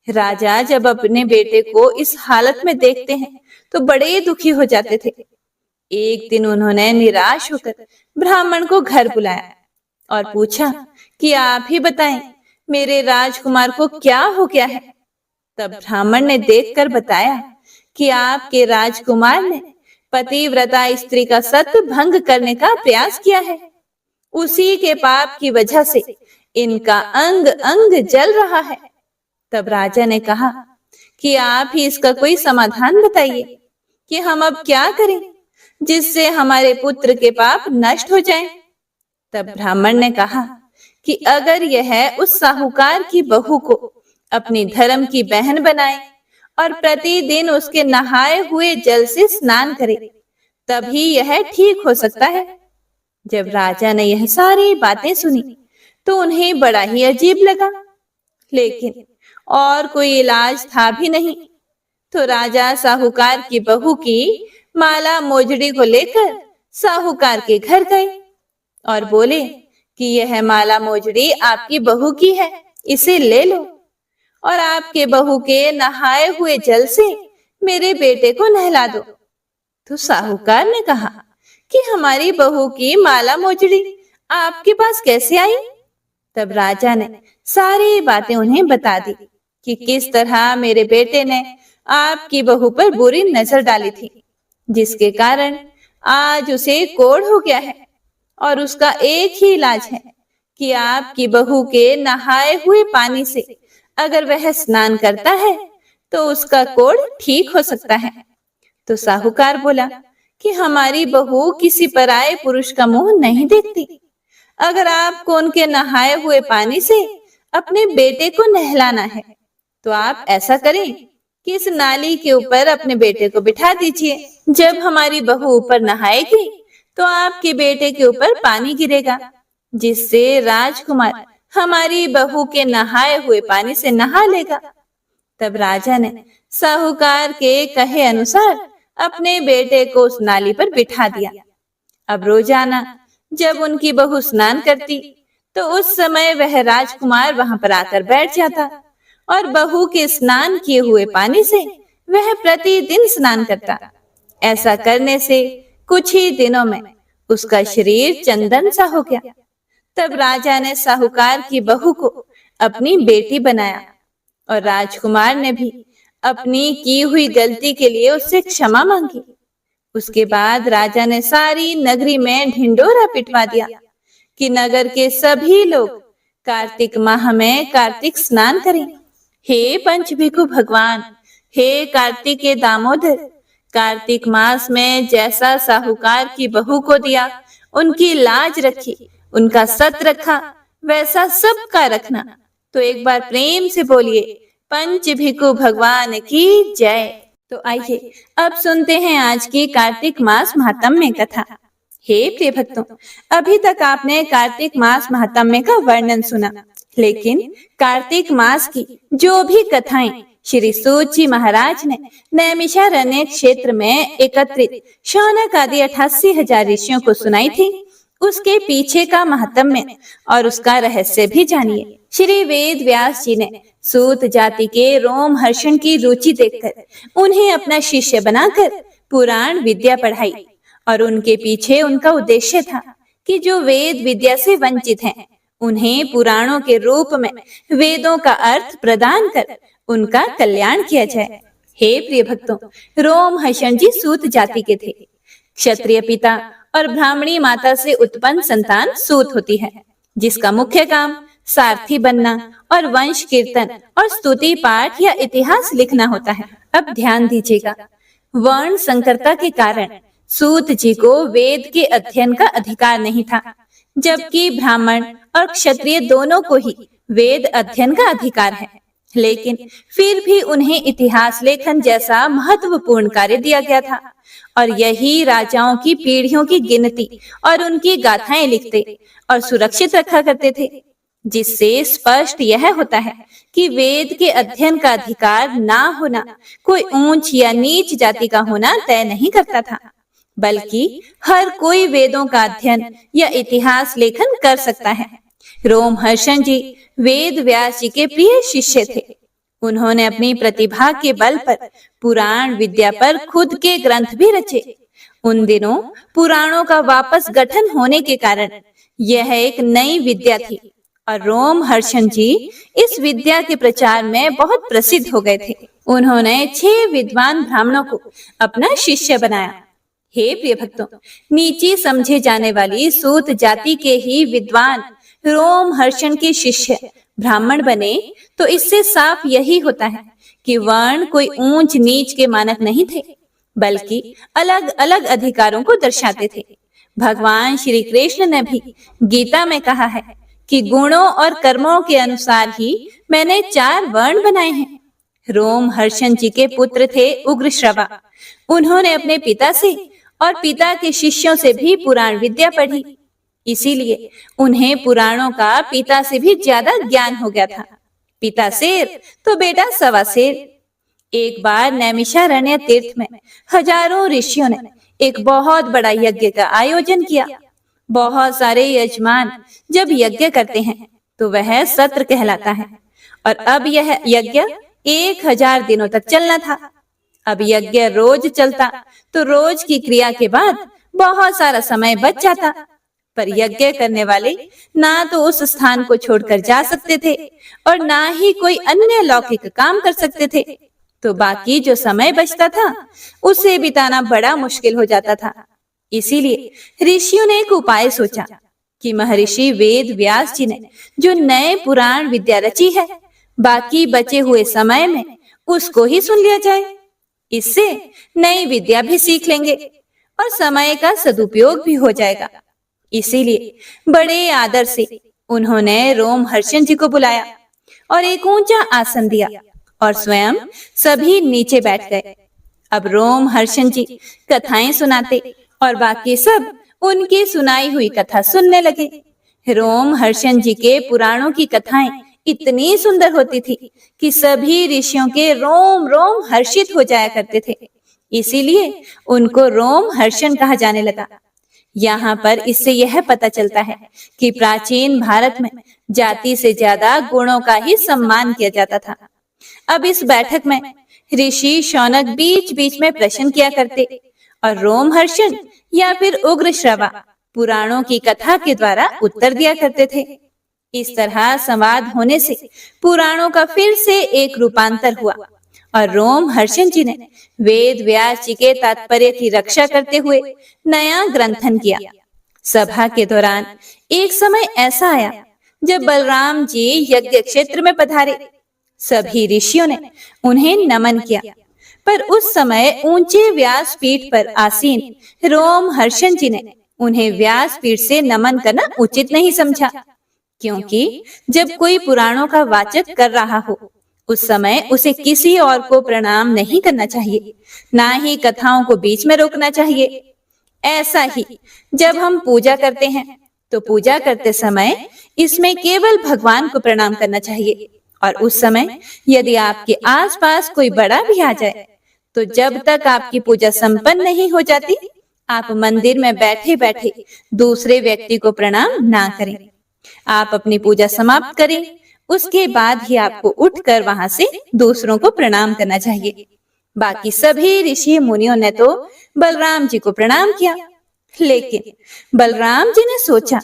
राजा जब अपने बेटे को इस हालत में देखते हैं तो बड़े दुखी हो जाते थे। एक दिन उन्होंने निराश होकर ब्राह्मण को घर बुलाया और पूछा कि आप ही बताएं, मेरे राजकुमार को क्या हो गया है? तब ब्राह्मण ने देखकर बताया कि आपके राजकुमार ने पतिव्रता स्त्री का सत्य भंग करने का प्रयास किया है। उसी के पाप की वजह से इनका अंग अंग जल रहा है। तब राजा ने कहा कि आप ही इसका कोई समाधान बताइए कि हम अब क्या करें जिससे हमारे पुत्र के पाप नष्ट हो जाएं। तब ब्राह्मण ने कहा कि अगर यह उस साहूकार की बहू को अपनी धर्म की बहन बनाए और प्रतिदिन उसके नहाए हुए जल से स्नान करे, तभी यह ठीक हो सकता है। जब राजा ने यह सारी बातें सुनी तो उन्हें बड़ा ही अजीब लगा, लेकिन और कोई इलाज था भी नहीं। तो राजा साहूकार की बहू की माला मोजड़ी को लेकर साहूकार के घर गए और बोले कि यह माला मोजड़ी आपकी बहू की है, इसे ले लो और आपके बहू के नहाए हुए जल से मेरे बेटे को नहला दो। तो साहूकार ने कहा कि हमारी बहू की माला मोजड़ी आपके पास कैसे आई? तब राजा ने सारी बातें उन्हें बता दी कि किस तरह मेरे बेटे ने आपकी बहू पर बुरी नजर डाली थी, जिसके कारण आज उसे कोढ़ हो गया है और उसका एक ही इलाज है कि आपकी बहू के नहाए हुए पानी से अगर वह स्नान करता है तो उसका कोढ़ ठीक हो सकता है। तो साहूकार बोला कि हमारी बहू किसी पराये पुरुष का मुंह नहीं देखती। अगर आपको उनके नहाए हुए पानी से अपने बेटे को नहलाना है, तो आप ऐसा करें कि इस नाली के ऊपर अपने बेटे को बिठा दीजिए। जब हमारी बहू ऊपर नहाएगी तो आपके बेटे के ऊपर पानी गिरेगा, जिससे राजकुमार हमारी बहू के नहाए हुए पानी से नहा लेगा। तब राजा ने साहूकार के कहे अनुसार अपने बेटे को उस नाली पर बिठा दिया। अब रोजाना जब उनकी बहू स्नान करती तो उस समय वह राजकुमार वहां पर आकर बैठ जाता और बहू के स्नान किए हुए पानी से वह प्रतिदिन स्नान करता। ऐसा करने से कुछ ही दिनों में उसका शरीर चंदन सा हो गया। तब राजा ने साहूकार की बहू को अपनी बेटी बनाया और राजकुमार ने भी अपनी की हुई गलती के लिए उससे क्षमा मांगी। उसके बाद राजा ने सारी नगरी में ढिंडोरा पिटवा दिया कि नगर के सभी लोग कार्तिक माह में कार्तिक स्नान करें। हे पंचभिखु भगवान, हे कार्तिक के दामोदर, कार्तिक मास में जैसा साहूकार की बहू को दिया, उनकी लाज रखी, उनका सत रखा, वैसा सबका रखना। तो एक बार प्रेम से बोलिए पंचभिखु भगवान की जय। तो आइए अब सुनते हैं आज की कार्तिक मास महात्म्य कथा। हे प्रिय भक्तों, अभी तक आपने कार्तिक मास महात्म्य का वर्णन सुना, लेकिन कार्तिक मास की जो भी कथाएं श्री सूत जी महाराज ने नैमिषारण्य क्षेत्र में एकत्रित शौनक आदि 88,000 ऋषियों को सुनाई थी, उसके पीछे का महात्म्य और उसका रहस्य भी जानिए। श्री वेद व्यास जी ने सूत जाति के रोमहर्षण की रुचि देखकर उन्हें अपना शिष्य बनाकर पुराण विद्या पढ़ाई और उनके पीछे उनका उद्देश्य था कि जो वेद विद्या से वंचित हैं, उन्हें पुराणों के रूप में वेदों का अर्थ प्रदान कर उनका कल्याण किया जाए। हे प्रिय भक्तों, रोमहर्षण जी सूत जाति के थे। क्षत्रिय पिता और ब्राह्मणी माता से उत्पन्न संतान सूत होती है, जिसका मुख्य काम सारथी बनना और वंश कीर्तन और स्तुति पाठ या इतिहास लिखना होता है। अब ध्यान दीजिएगा, वर्ण संकरता के कारण सूत जी को वेद के अध्ययन का अधिकार नहीं था, जबकि ब्राह्मण और क्षत्रिय दोनों को ही वेद अध्ययन का अधिकार है। लेकिन फिर भी उन्हें इतिहास लेखन जैसा महत्वपूर्ण कार्य दिया गया था और यही राजाओं की पीढ़ियों की गिनती और उनकी गाथाएं लिखते और सुरक्षित रखा करते थे, जिससे स्पष्ट यह होता है कि वेद के अध्ययन का अधिकार ना होना कोई ऊंच या नीच जाति का होना तय नहीं करता था, बल्कि हर कोई वेदों का अध्ययन या इतिहास लेखन कर सकता है। रोमहर्षण जी वेद व्यास जी के प्रिय शिष्य थे। उन्होंने अपनी प्रतिभा के बल पर पुराण विद्या पर खुद के ग्रंथ भी रचे। उन दिनों पुराणों का वापस गठन होने के कारण यह एक नई विद्या थी और रोमहर्षण जी इस विद्या के प्रचार में बहुत प्रसिद्ध हो गए थे। उन्होंने 6 विद्वान ब्राह्मणों को अपना शिष्य बनाया। हे प्रिय भक्तों, नीची समझे जाने वाली सूत जाति के ही विद्वान रोमहर्षण के शिष्य ब्राह्मण बने, तो इससे साफ यही होता है कि वर्ण कोई ऊंच नीच के मानक नहीं थे, बल्कि अलग अलग अधिकारों को दर्शाते थे। भगवान श्री कृष्ण ने भी गीता में कहा है कि गुणों और कर्मों के अनुसार ही मैंने 4 वर्ण बनाए हैं। रोमहर्षण जी के पुत्र थे उग्रश्रवा। उन्होंने अपने पिता से और पिता के शिष्यों से भी पुराण विद्या पढ़ी, इसीलिए उन्हें पुराणों का पिता से भी ज्यादा ज्ञान हो गया था। पिता शेर तो बेटा 1.25 शेर। एक बार नैमिषारण्य तीर्थ में हजारों ऋषियों ने एक बहुत बड़ा यज्ञ का आयोजन किया। बहुत सारे यजमान जब यज्ञ करते हैं तो वह सत्र कहलाता है, और अब यह यज्ञ 1000 दिनों तक चलना था। अब यज्ञ रोज चलता तो रोज की क्रिया के बाद बहुत सारा समय बच जाता, पर यज्ञ करने वाले ना तो उस स्थान को छोड़कर जा सकते थे और ना ही कोई अन्य लौकिक काम कर सकते थे, तो बाकी जो समय बचता था उसे बिताना बड़ा मुश्किल हो जाता था। इसीलिए ऋषियों ने एक उपाय सोचा कि महर्षि वेद व्यास जी ने जो नए पुराण विद्या रची है, बाकी बचे हुए समय में उसको ही सुन लिया जाए। इससे नई विद्या भी सीख लेंगे और समय का सदुपयोग भी हो जाएगा। इसीलिए बड़े आदर से उन्होंने रोमहर्षण जी को बुलाया और एक ऊंचा आसन दिया और स्वयं सभी नीचे बैठ गए। अब रोम हर्षण जी कथाएं सुनाते और बाकी सब उनकी सुनाई हुई कथा सुनने लगे। रोम हर्षण जी के पुराणों की कथाएं इतनी सुंदर होती थी कि सभी ऋषियों के रोम रोम हर्षित हो जाया करते थे। इसीलिए उनको रोम हर्षण कहा जाने लगा। यहाँ पर इससे यह पता चलता है कि प्राचीन भारत में जाति से ज्यादा गुणों का ही सम्मान किया जाता था। अब इस बैठक में ऋषि शौनक बीच बीच में प्रश्न किया करते और रोमहर्षण या फिर उग्र श्रवा पुराणों की कथा के द्वारा उत्तर दिया करते थे। इस तरह संवाद होने से पुराणों का फिर से एक रूपांतर हुआ और रोमहर्षण जी ने वेद व्यास जी के तात्पर्य की रक्षा करते हुए नया ग्रंथन किया। सभा के दौरान एक समय ऐसा आया जब बलराम जी यज्ञ क्षेत्र में पधारे। सभी ऋषियों ने उन्हें नमन किया, पर उस समय ऊंचे व्यास पीठ पर आसीन रोमहर्षण जी ने उन्हें व्यास पीठ से नमन करना उचित नहीं समझा, क्योंकि जब कोई पुराणों का वाचक कर रहा हो उस समय उसे किसी और को प्रणाम नहीं करना चाहिए, ना ही कथाओं को बीच में रोकना चाहिए। ऐसा ही जब हम पूजा करते हैं तो पूजा करते समय इसमें केवल भगवान को प्रणाम करना चाहिए, और उस समय यदि आपके आसपास कोई बड़ा भी आ जाए तो जब तक आपकी पूजा संपन्न नहीं हो जाती आप मंदिर में बैठे बैठे दूसरे व्यक्ति को प्रणाम ना करें। आप अपनी पूजा समाप्त करें, उसके बाद ही आपको उठकर वहां से दूसरों को प्रणाम करना चाहिए। बाकी सभी ऋषि मुनियों ने तो बलराम जी को प्रणाम किया, लेकिन बलराम जी ने सोचा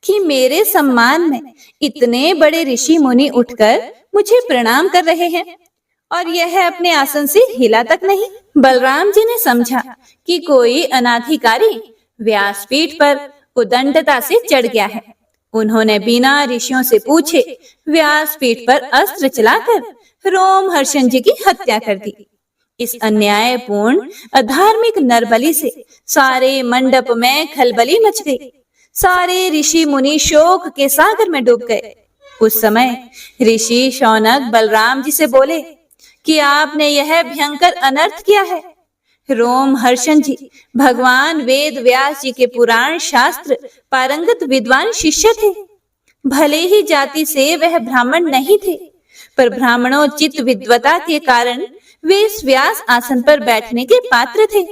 कि मेरे सम्मान में इतने बड़े ऋषि मुनि उठकर मुझे प्रणाम कर रहे हैं और यह अपने आसन से हिला तक नहीं। बलराम जी ने समझा कि कोई अनाधिकारी व्यासपीठ पर उदंडता से चढ़ गया है। उन्होंने बिना ऋषियों से पूछे व्यासपीठ पर अस्त्र चलाकर रोमहर्षण जी की हत्या कर दी। इस अन्यायपूर्ण अधार्मिक नरबलि से सारे मंडप में खलबली मच गई। सारे ऋषि मुनि शोक के सागर में डूब गए। उस समय ऋषि शौनक बलराम जी से बोले कि आपने यह भयंकर अनर्थ किया है। रोमहर्षण जी भगवान वेद व्यास जी के पुराण शास्त्र पारंगत विद्वान शिष्य थे। भले ही जाति से वह ब्राह्मण नहीं थे, पर ब्राह्मणोचित विद्वता के कारण वे इस व्यास आसन पर बैठने के पात्र थे।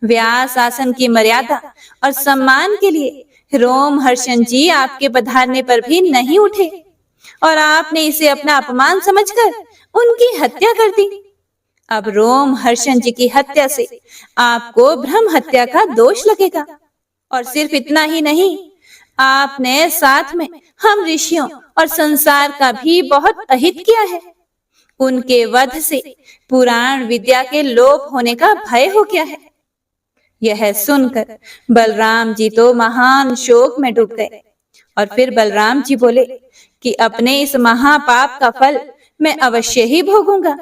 व्यास आसन की मर्यादा और सम्मान के लिए रोमहर्षण जी आपके पधारने पर भी नहीं उठे और आपने इसे अपना अपमान समझकर उनकी हत्या कर दी। अब रोमहर्षण जी की हत्या से आपको ब्रह्म हत्या का दोष लगेगा, और सिर्फ इतना ही नहीं, आपने साथ में हम ऋषियों और संसार का भी बहुत अहित किया है। उनके वध से पुराण विद्या के लोप होने का भय हो गया है। यह सुनकर बलराम जी तो महान शोक में डूब गए और फिर बलराम जी बोले कि अपने इस महापाप का फल मैं अवश्य ही भोगूंगा,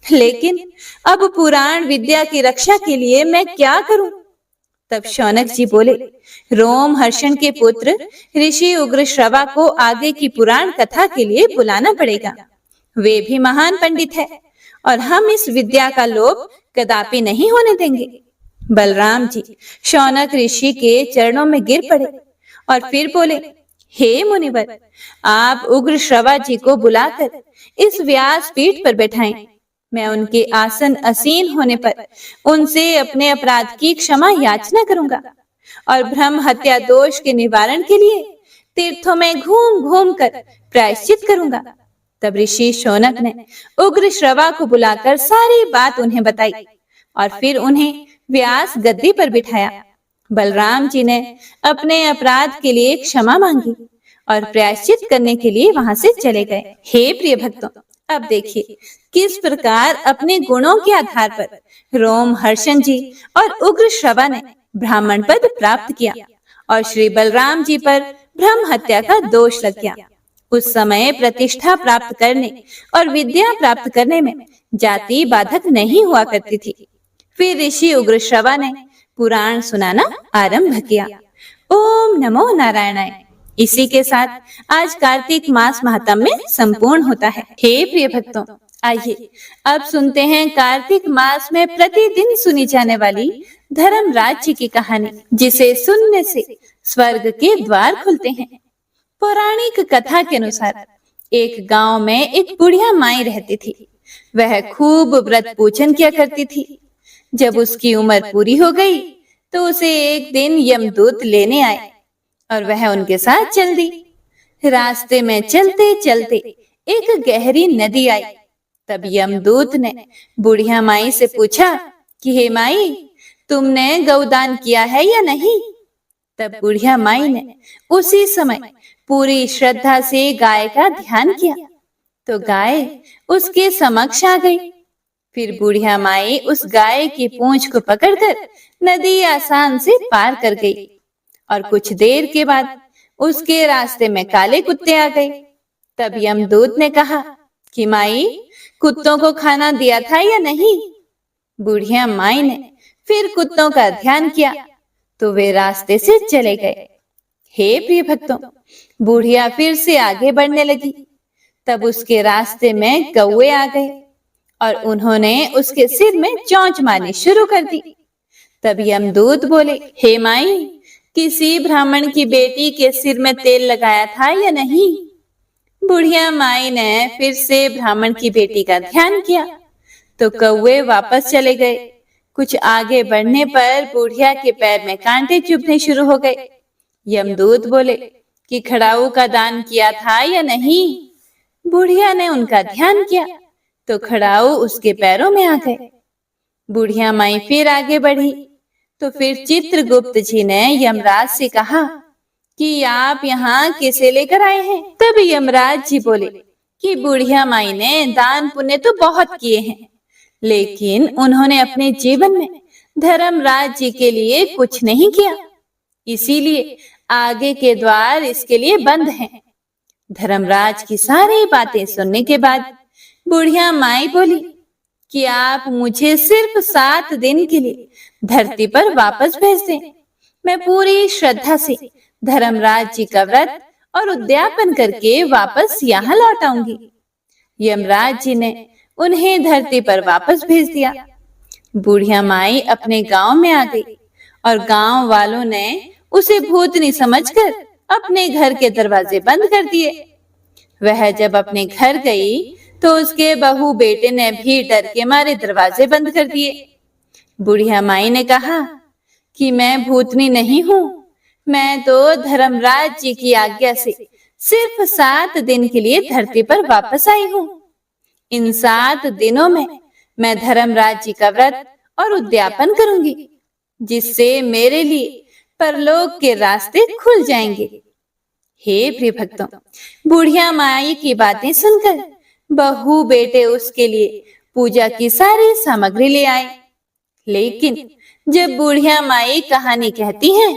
लेकिन अब पुराण विद्या की रक्षा के लिए मैं क्या करूं? तब शौनक जी बोले, रोमहर्षण के पुत्र ऋषि उग्र श्रवा को आगे की पुराण कथा के लिए बुलाना पड़ेगा। वे भी महान पंडित है और हम इस विद्या का लोप कदापि नहीं होने देंगे। बलराम जी शौनक ऋषि के चरणों में गिर पड़े और फिर बोले, हे मुनिवर, आप उग्र श्रवा जी को बुलाकर इस व्यास पीठ पर बैठाएं। मैं उनके आसन आसीन होने पर उनसे अपने अपराध की क्षमा याचना करूंगा और ब्रह्म हत्या दोष के निवारण के लिए तीर्थों में घूम घूम कर प्रायश्चित करूंगा। तब ऋषि शौनक ने उग्र श्रवा को बुलाकर सारी बात उन्हें बताई और फिर उन्हें व्यास गद्दी पर बिठाया। बलराम जी ने अपने अपराध के लिए क्षमा मांगी और प्रायश्चित करने के लिए वहां से चले गए। हे प्रिय भक्तों, अब देखिए किस प्रकार अपने गुणों के आधार पर रोमहर्षण जी और उग्र श्रवा ने ब्राह्मण पद प्राप्त किया और श्री बलराम जी पर ब्रह्म हत्या का दोष लग गया। उस समय प्रतिष्ठा प्राप्त करने और विद्या प्राप्त करने में जाति बाधक नहीं हुआ करती थी। फिर ऋषि उग्र श्रवा ने पुराण सुनाना आरंभ किया। ओम नमो नारायणाय। इसी के साथ आज कार्तिक मास महात्म्य संपूर्ण होता है। हे प्रिय भक्तों, आइए अब सुनते हैं कार्तिक मास में प्रतिदिन सुनी जाने वाली धर्मराज जी की कहानी, जिसे सुनने से स्वर्ग के द्वार खुलते हैं। पौराणिक कथा के अनुसार एक गांव में एक बुढ़िया माई रहती थी। वह खूब व्रत पूजन किया करती थी। जब उसकी उम्र पूरी हो गई तो उसे एक दिन यमदूत लेने आए और वह उनके साथ चल दी। रास्ते में चलते चलते एक गहरी नदी आई। तब यमदूत ने बुढ़िया माई से पूछा कि हे माई, तुमने गौदान किया है या नहीं? तब बुढ़िया माई ने उसी समय पूरी श्रद्धा से गाय का ध्यान किया तो गाय उसके समक्ष आ गई। फिर बुढ़िया माई उस गाय की पूंछ को पकड़कर नदी आसान से पार कर गई और कुछ देर के बाद उसके रास्ते में काले कुत्ते आ गए। तब यमदूत ने कहा कि माई, कुत्तों को खाना दिया था या नहीं? बुढ़िया माई ने फिर कुत्तों का ध्यान किया तो वे रास्ते से चले गए। हे प्रिय भक्तों, बुढ़िया फिर से आगे बढ़ने लगी। तब उसके रास्ते में कौवे आ गए और उन्होंने उसके सिर में चोंच मारनी शुरू कर दी। तब यमदूत बोले, हे माई, किसी ब्राह्मण की बेटी के सिर में तेल लगाया था या नहीं? बुढ़िया माई ने फिर से ब्राह्मण की बेटी का ध्यान किया तो कौवे वापस चले गए। कुछ आगे बढ़ने पर बुढ़िया के पैर में कांटे चुभने शुरू हो गए। यमदूत बोले कि खड़ाऊ का दान किया था या नहीं? बुढ़िया ने उनका ध्यान किया तो खड़ाऊ उसके पैरों में आ गए। बुढ़िया माई फिर आगे बढ़ी तो फिर चित्रगुप्त जी ने यमराज से कहा कि आप यहाँ किसे लेकर आए हैं? तब यमराज जी बोले कि बुढ़िया माई ने दान पुण्य तो बहुत किए हैं, लेकिन उन्होंने अपने जीवन में धर्मराज जी के लिए कुछ नहीं किया, इसीलिए आगे के द्वार इसके लिए बंद हैं। धर्मराज की सारी बातें सुनने के बाद बुढ़िया माई बोली कि आप मुझे सिर्फ 7 दिन के लिए धरती पर वापस भेज दें। मैं पूरी श्रद्धा से धर्मराज जी का व्रत और उद्यापन करके वापस यहाँ लौट आऊंगी। यमराज जी ने उन्हें धरती पर वापस भेज दिया। बुढ़िया माई अपने गांव में आ गई और गांव वालों ने उसे भूतनी समझकर अपने घर के दरवाजे बंद कर दिए। वह जब अपने घर गई तो उसके बहू बेटे ने भी डर के मारे दरवाजे बंद कर दिए। बुढ़िया माई ने कहा कि मैं भूतनी नहीं हूँ, मैं तो धर्मराज जी की आज्ञा से सिर्फ 7 दिन के लिए धरती पर वापस आई हूँ। इन 7 दिनों में मैं धर्मराज जी का व्रत और उद्यापन करूंगी, जिससे मेरे लिए परलोक के रास्ते खुल जाएंगे। हे प्रिय भक्तों, बुढ़िया माई की बातें सुनकर बहू बेटे उसके लिए पूजा की सारी सामग्री ले आए। लेकिन जब बुढ़िया माई कहानी कहती है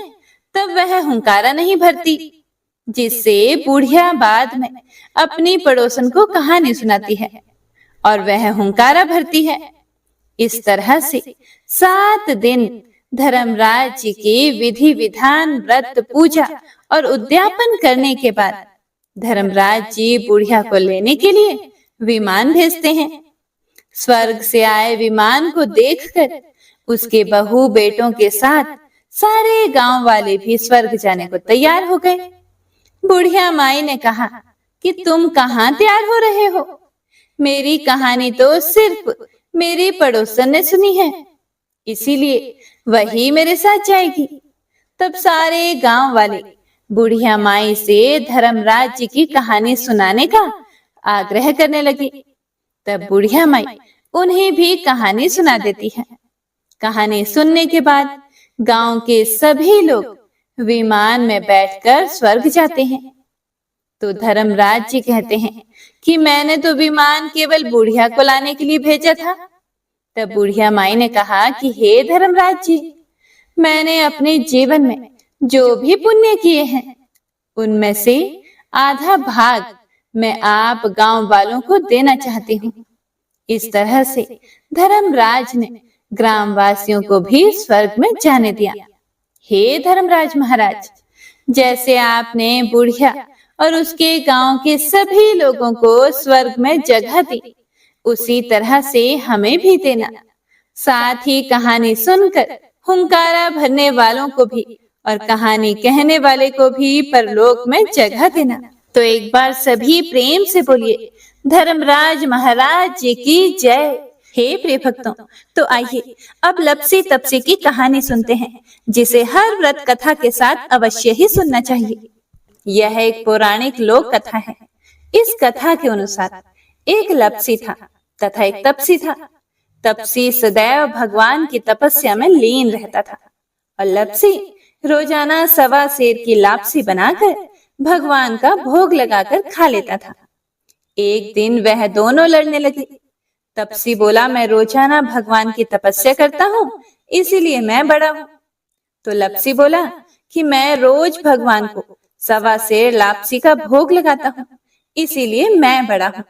तब वह हुंकारा नहीं भरती, जिससे बुढ़िया बाद में अपनी पड़ोसन को कहानी सुनाती है और वह हुंकारा भरती है। इस तरह से 7 दिन धर्मराज जी की विधि विधान, व्रत, पूजा और उद्यापन करने के बाद धर्मराज जी बुढ़िया को लेने के लिए विमान भेजते हैं। स्वर्ग से आए विमान को देखकर उसके बहू बेटों के साथ सारे गांव वाले भी स्वर्ग जाने को तैयार हो गए। बुढ़िया माई ने कहा कि तुम कहाँ तैयार हो रहे हो? मेरी कहानी तो सिर्फ मेरी पड़ोसन ने सुनी है, इसीलिए वही मेरे साथ जाएगी। तब सारे गांव वाले बुढ़िया माई से धर्मराज जी की कहानी सुनाने का आग्रह करने लगी। तब बुढ़िया माई उन्हें भी कहानी सुना देती है। कहानी सुनने के बाद गांव के सभी लोग विमान में बैठकर स्वर्ग जाते हैं। तो धर्मराज जी कहते हैं कि मैंने तो विमान केवल बुढ़िया को लाने के लिए भेजा था। तब बुढ़िया माई ने कहा कि हे धर्मराज जी, मैंने अपने जीवन में जो भी पुण्य किए हैं उनमें से आधा भाग मैं आप गांव वालों को देना चाहती हूँ। इस तरह से धर्मराज ने ग्रामवासियों को भी स्वर्ग में जाने दिया। हे धर्मराज महाराज, जैसे आपने बुढ़िया और उसके गांव के सभी लोगों को स्वर्ग में जगह दी, उसी तरह से हमें भी देना। साथ ही कहानी सुनकर हुंकारा भरने वालों को भी और कहानी कहने वाले को भी परलोक में जगह देना। तो एक बार सभी प्रेम से बोलिए, धर्मराज महाराज जी की जय। हे प्रिय भक्तों, तो आइए अब लपसी तपसी की कहानी सुनते हैं, जिसे हर व्रत कथा के साथ अवश्य ही सुनना चाहिए। यह एक पौराणिक लोक कथा है। इस कथा के अनुसार एक लपसी था तथा एक तपसी था। तपसी सदैव भगवान की तपस्या में लीन रहता था और लपसी रोजाना सवा सेर की लापसी बनाकर भगवान का भोग लगाकर खा लेता था। एक दिन वह दोनों लड़ने लगे। तपसी बोला, मैं रोजाना भगवान की तपस्या करता हूँ, इसीलिए मैं बड़ा हूँ। तो लपसी बोला कि मैं रोज भगवान को सवा सेर लापसी का भोग लगाता हूँ, इसीलिए मैं बड़ा हूँ।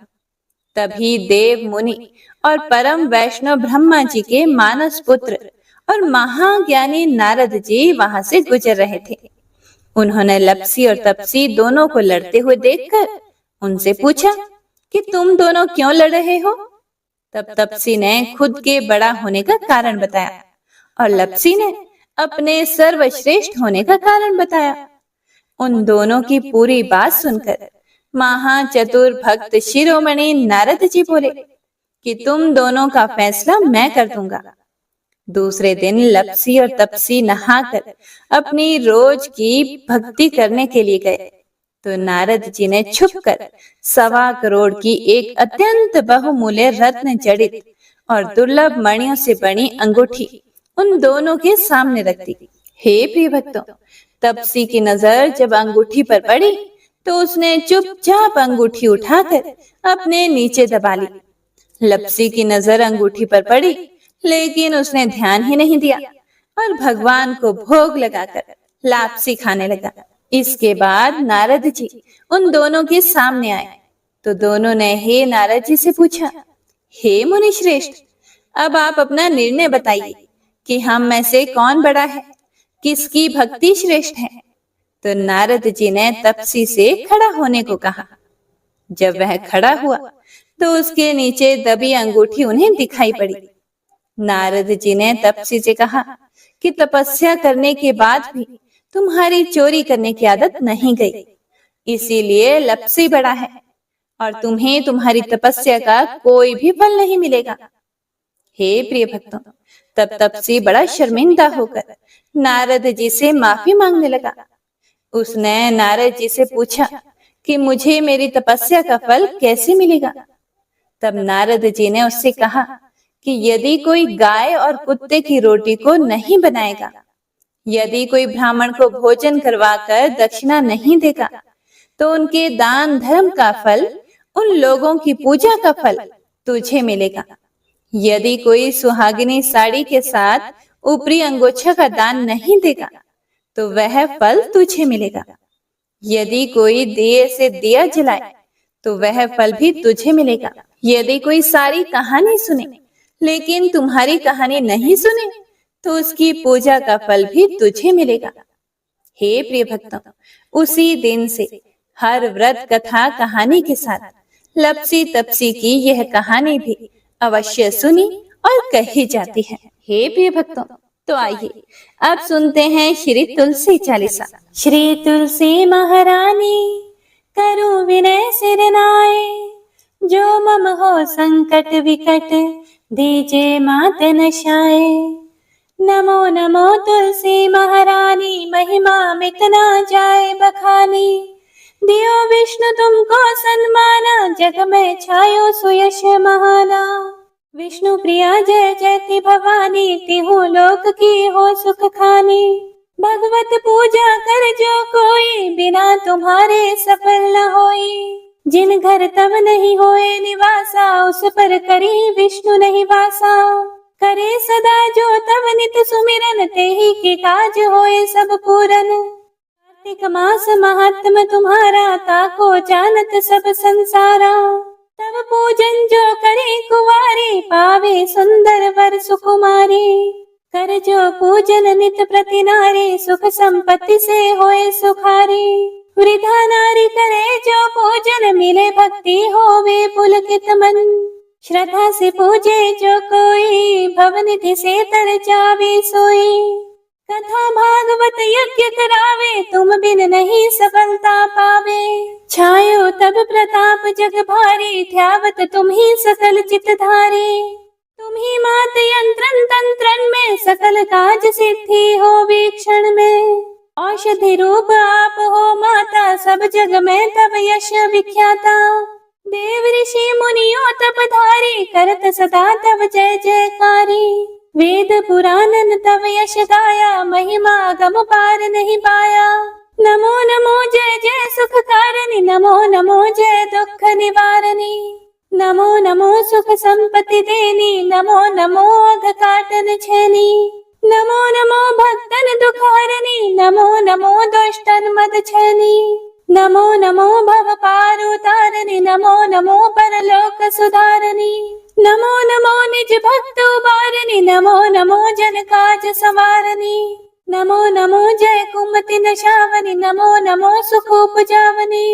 तभी देव मुनि और परम वैष्णव ब्रह्मा जी के मानस पुत्र और महाज्ञानी नारद जी वहां से गुजर रहे थे। उन्होंने लपसी और तपसी दोनों को लड़ते हुए देखकर उनसे पूछा कि तुम दोनों क्यों लड़ रहे हो। तब तपसी ने खुद के बड़ा होने का कारण बताया और लपसी ने अपने सर्वश्रेष्ठ होने का कारण बताया। उन दोनों की पूरी बात सुनकर महाचतुर भक्त शिरोमणि नारद जी बोले कि तुम दोनों का फैसला मैं कर दूंगा। दूसरे दिन लपसी और तपसी नहाकर अपनी रोज की भक्ति करने के लिए गए तो नारद जी ने छुपकर 1.25 करोड़ की एक अत्यंत बहुमूल्य रत्न जड़ित और दुर्लभ मणियों से बनी अंगूठी उन दोनों के सामने रख दी। हे प्रिय भक्तों, तपसी की नजर जब अंगूठी पर पड़ी तो उसने चुपचाप अंगूठी उठाकर अपने नीचे दबा ली। लपसी की नजर अंगूठी पर पड़ी, लेकिन उसने ध्यान ही नहीं दिया और भगवान को भोग लगाकर लापसी खाने लगा। इसके बाद नारद जी उन दोनों के सामने आए तो दोनों ने हे नारद जी से पूछा, हे मुनि श्रेष्ठ, अब आप अपना निर्णय बताइए कि हम में से कौन बड़ा है, किसकी भक्ति श्रेष्ठ है। तो नारद जी ने तपसी से खड़ा होने को कहा। जब वह खड़ा हुआ तो उसके नीचे दबी अंगूठी उन्हें दिखाई पड़ी। नारद जी ने तपसी से कहा कि तपस्या करने के बाद भी तुम्हारी चोरी करने की आदत नहीं गई, इसीलिए लपसी बड़ा है और तुम्हें तुम्हारी तपस्या का कोई भी फल नहीं मिलेगा। हे प्रिय भक्तों, तब तपसी बड़ा शर्मिंदा होकर नारद जी से माफी मांगने लगा। उसने नारद जी से पूछा कि मुझे मेरी तपस्या का फल कैसे मिलेगा। तब नारद जी ने उससे कहा कि यदि कोई गाय और कुत्ते की रोटी को नहीं बनाएगा, यदि कोई ब्राह्मण को भोजन करवाकर दक्षिणा नहीं देगा, तो उनके दान धर्म का फल, उन लोगों की पूजा का फल तुझे मिलेगा। यदि कोई सुहागिनी साड़ी के साथ ऊपरी अंगोछा का दान नहीं देगा, तो वह फल तुझे मिलेगा। यदि कोई दिए से दिया जलाए, तो वह फल भी तुझे मिलेगा। यदि कोई सारी कहानी सुने लेकिन तुम्हारी कहानी नहीं सुने, तो उसकी पूजा का फल भी तुझे मिलेगा। हे प्रिय भक्तों, उसी दिन से हर व्रत कथा कहानी के साथ लपसी तपसी की यह कहानी भी अवश्य सुनी और कही जाती है। हे प्रिय भक्तों, तो आइए अब सुनते हैं श्री तुलसी चालीसा। श्री तुलसी महारानी करो विनय सिर नाए, जो मम हो संकट विकट दीजे मात नशाए। नमो नमो तुलसी महारानी, महिमा मिट ना जाए बखानी। दियो विष्णु तुमको सन्माना, जग में छायो सुयश महाना। विष्णु प्रिया जय जयति भवानी, तिहु लोक की हो सुख खानी। भगवत पूजा कर जो कोई, बिना तुम्हारे सफल न होई। जिन घर तब नहीं होए निवासा, उस पर करी विष्णु नहीं वासा। करे सदा जो तब नित सुमिरन, तेहि के काज होए सब पूरन। कार्तिक मास महात्म तुम्हारा, ताको जानत सब संसारा। तब पूजन जो करे कुवारी, पावे सुंदर वर सुकुमारी। कर जो पूजन नित प्रति नारी, सुख संपत्ति से होए सुखारी। वृद्धा नारी करे जो पूजन, मिले भक्ति होवे पुलकित मन। श्रद्धा से पूजे जो कोई, भवनिधि से तर जावे सोई। कथा भागवत यज्ञ करावे, तुम बिन नहीं सफलता पावे। छायो तब प्रताप जग भारी, ध्यावत तुम ही सकल चित धारी। तुम ही मात यंत्रन तंत्रन में, सकल काज सिद्धि हो वीक्षण में। औषधि रूप आप हो माता, सब जग में तब यश विख्याता। देव ऋषि मुनियों तपधारी, करत सदा तब जय जयकारी। वेद पुराणन तब यश गाया, महिमा गम पार नहीं पाया। नमो नमो जय जय सुख कारणी, नमो नमो जय दुख निवारणी। नमो नमो सुख संपत्ति देनी, नमो नमो अघ काटन छेनी। नमो नमो भक्तन दुख हरणी, नमो नमो दुष्टन मद छेनी। नमो नमो भव पार उतारणी, नमो नमो परलोक सुधारणी। नमो नमो निज भक्त उबारणी, नमो नमो जन काज संवारणी। नमो नमो जय कुमति नशावनी, नमो नमो सुख उपजावनी।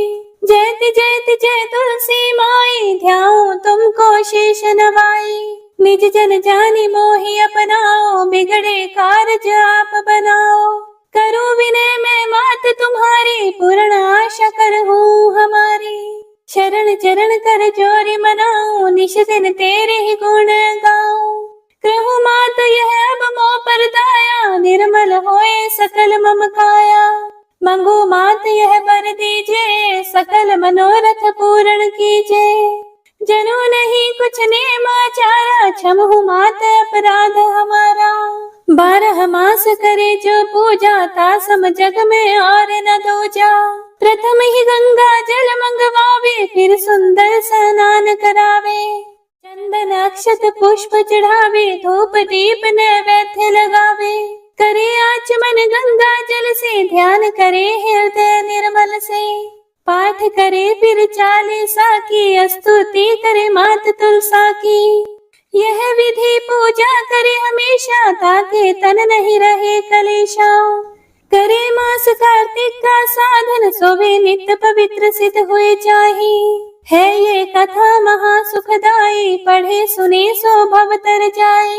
जयति जयति जय तुलसी माई, ध्याऊं तुमको शेष नवाई। निज जन जानी मोहि अपनाओ, बिगड़े कारज आप बनाओ। करूं विनय मैं मात तुम्हारी, पूर्ण आशा करहूं हमारी। शरण चरण कर जोरी मनाऊं, निश दिन तेरे ही गुण गाऊं। कहूं मात यह अब मोह पर दाया, निर्मल होए सकल मम काया। मंगू मात यह वर दीजे, सकल मनोरथ पूर्ण कीजे। जनु नहीं कुछ नेम आचारा, क्षमहु मात अपराध हमारा। 12 मास करे जो पूजा, तासम जग में और न दूजा। प्रथम ही गंगा जल मंगवावे, फिर सुंदर स्नान करावे। चंदन अक्षत पुष्प चढ़ावे, धूप दीप नैवेद्य लगावे। करे आचमन गंगा जल से, ध्यान करे हृदय निर्मल से। पाठ करे फिर 40 की, स्तुति करे मात तुलसा की। यह विधि पूजा करे हमेशा, ताके तन नहीं रहे कलेशा। करे मास कार्तिक का साधन, सोवे नित्य पवित्र सिद्ध हुए जाहि। है ये कथा महा सुखदाई, पढ़े सुने सो भव तर जाए।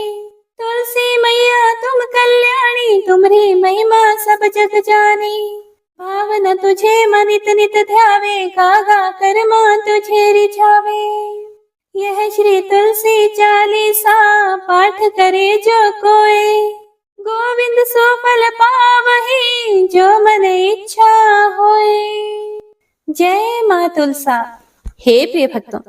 तुलसी मैया तुम कल्याणी, तुम्हारी महिमा सब जग जानी। भावना तुझे मनित नित ध्यावे, गागा कर मां तुझे रिझावे। यह श्री तुलसी 40 पाठ करे जो कोई, गोविंद सो फल पावहि, जो मन इच्छा होए। जय मां तुलसा। हे प्रिय भक्तों,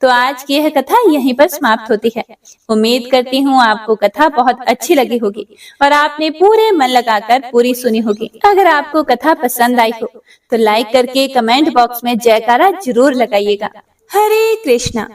तो आज की यह कथा यहीं पर समाप्त होती है। उम्मीद करती हूँ आपको कथा बहुत अच्छी लगी होगी और आपने पूरे मन लगाकर पूरी सुनी होगी। अगर आपको कथा पसंद आई हो तो लाइक करके कमेंट बॉक्स में जयकारा जरूर लगाइएगा। हरे कृष्णा।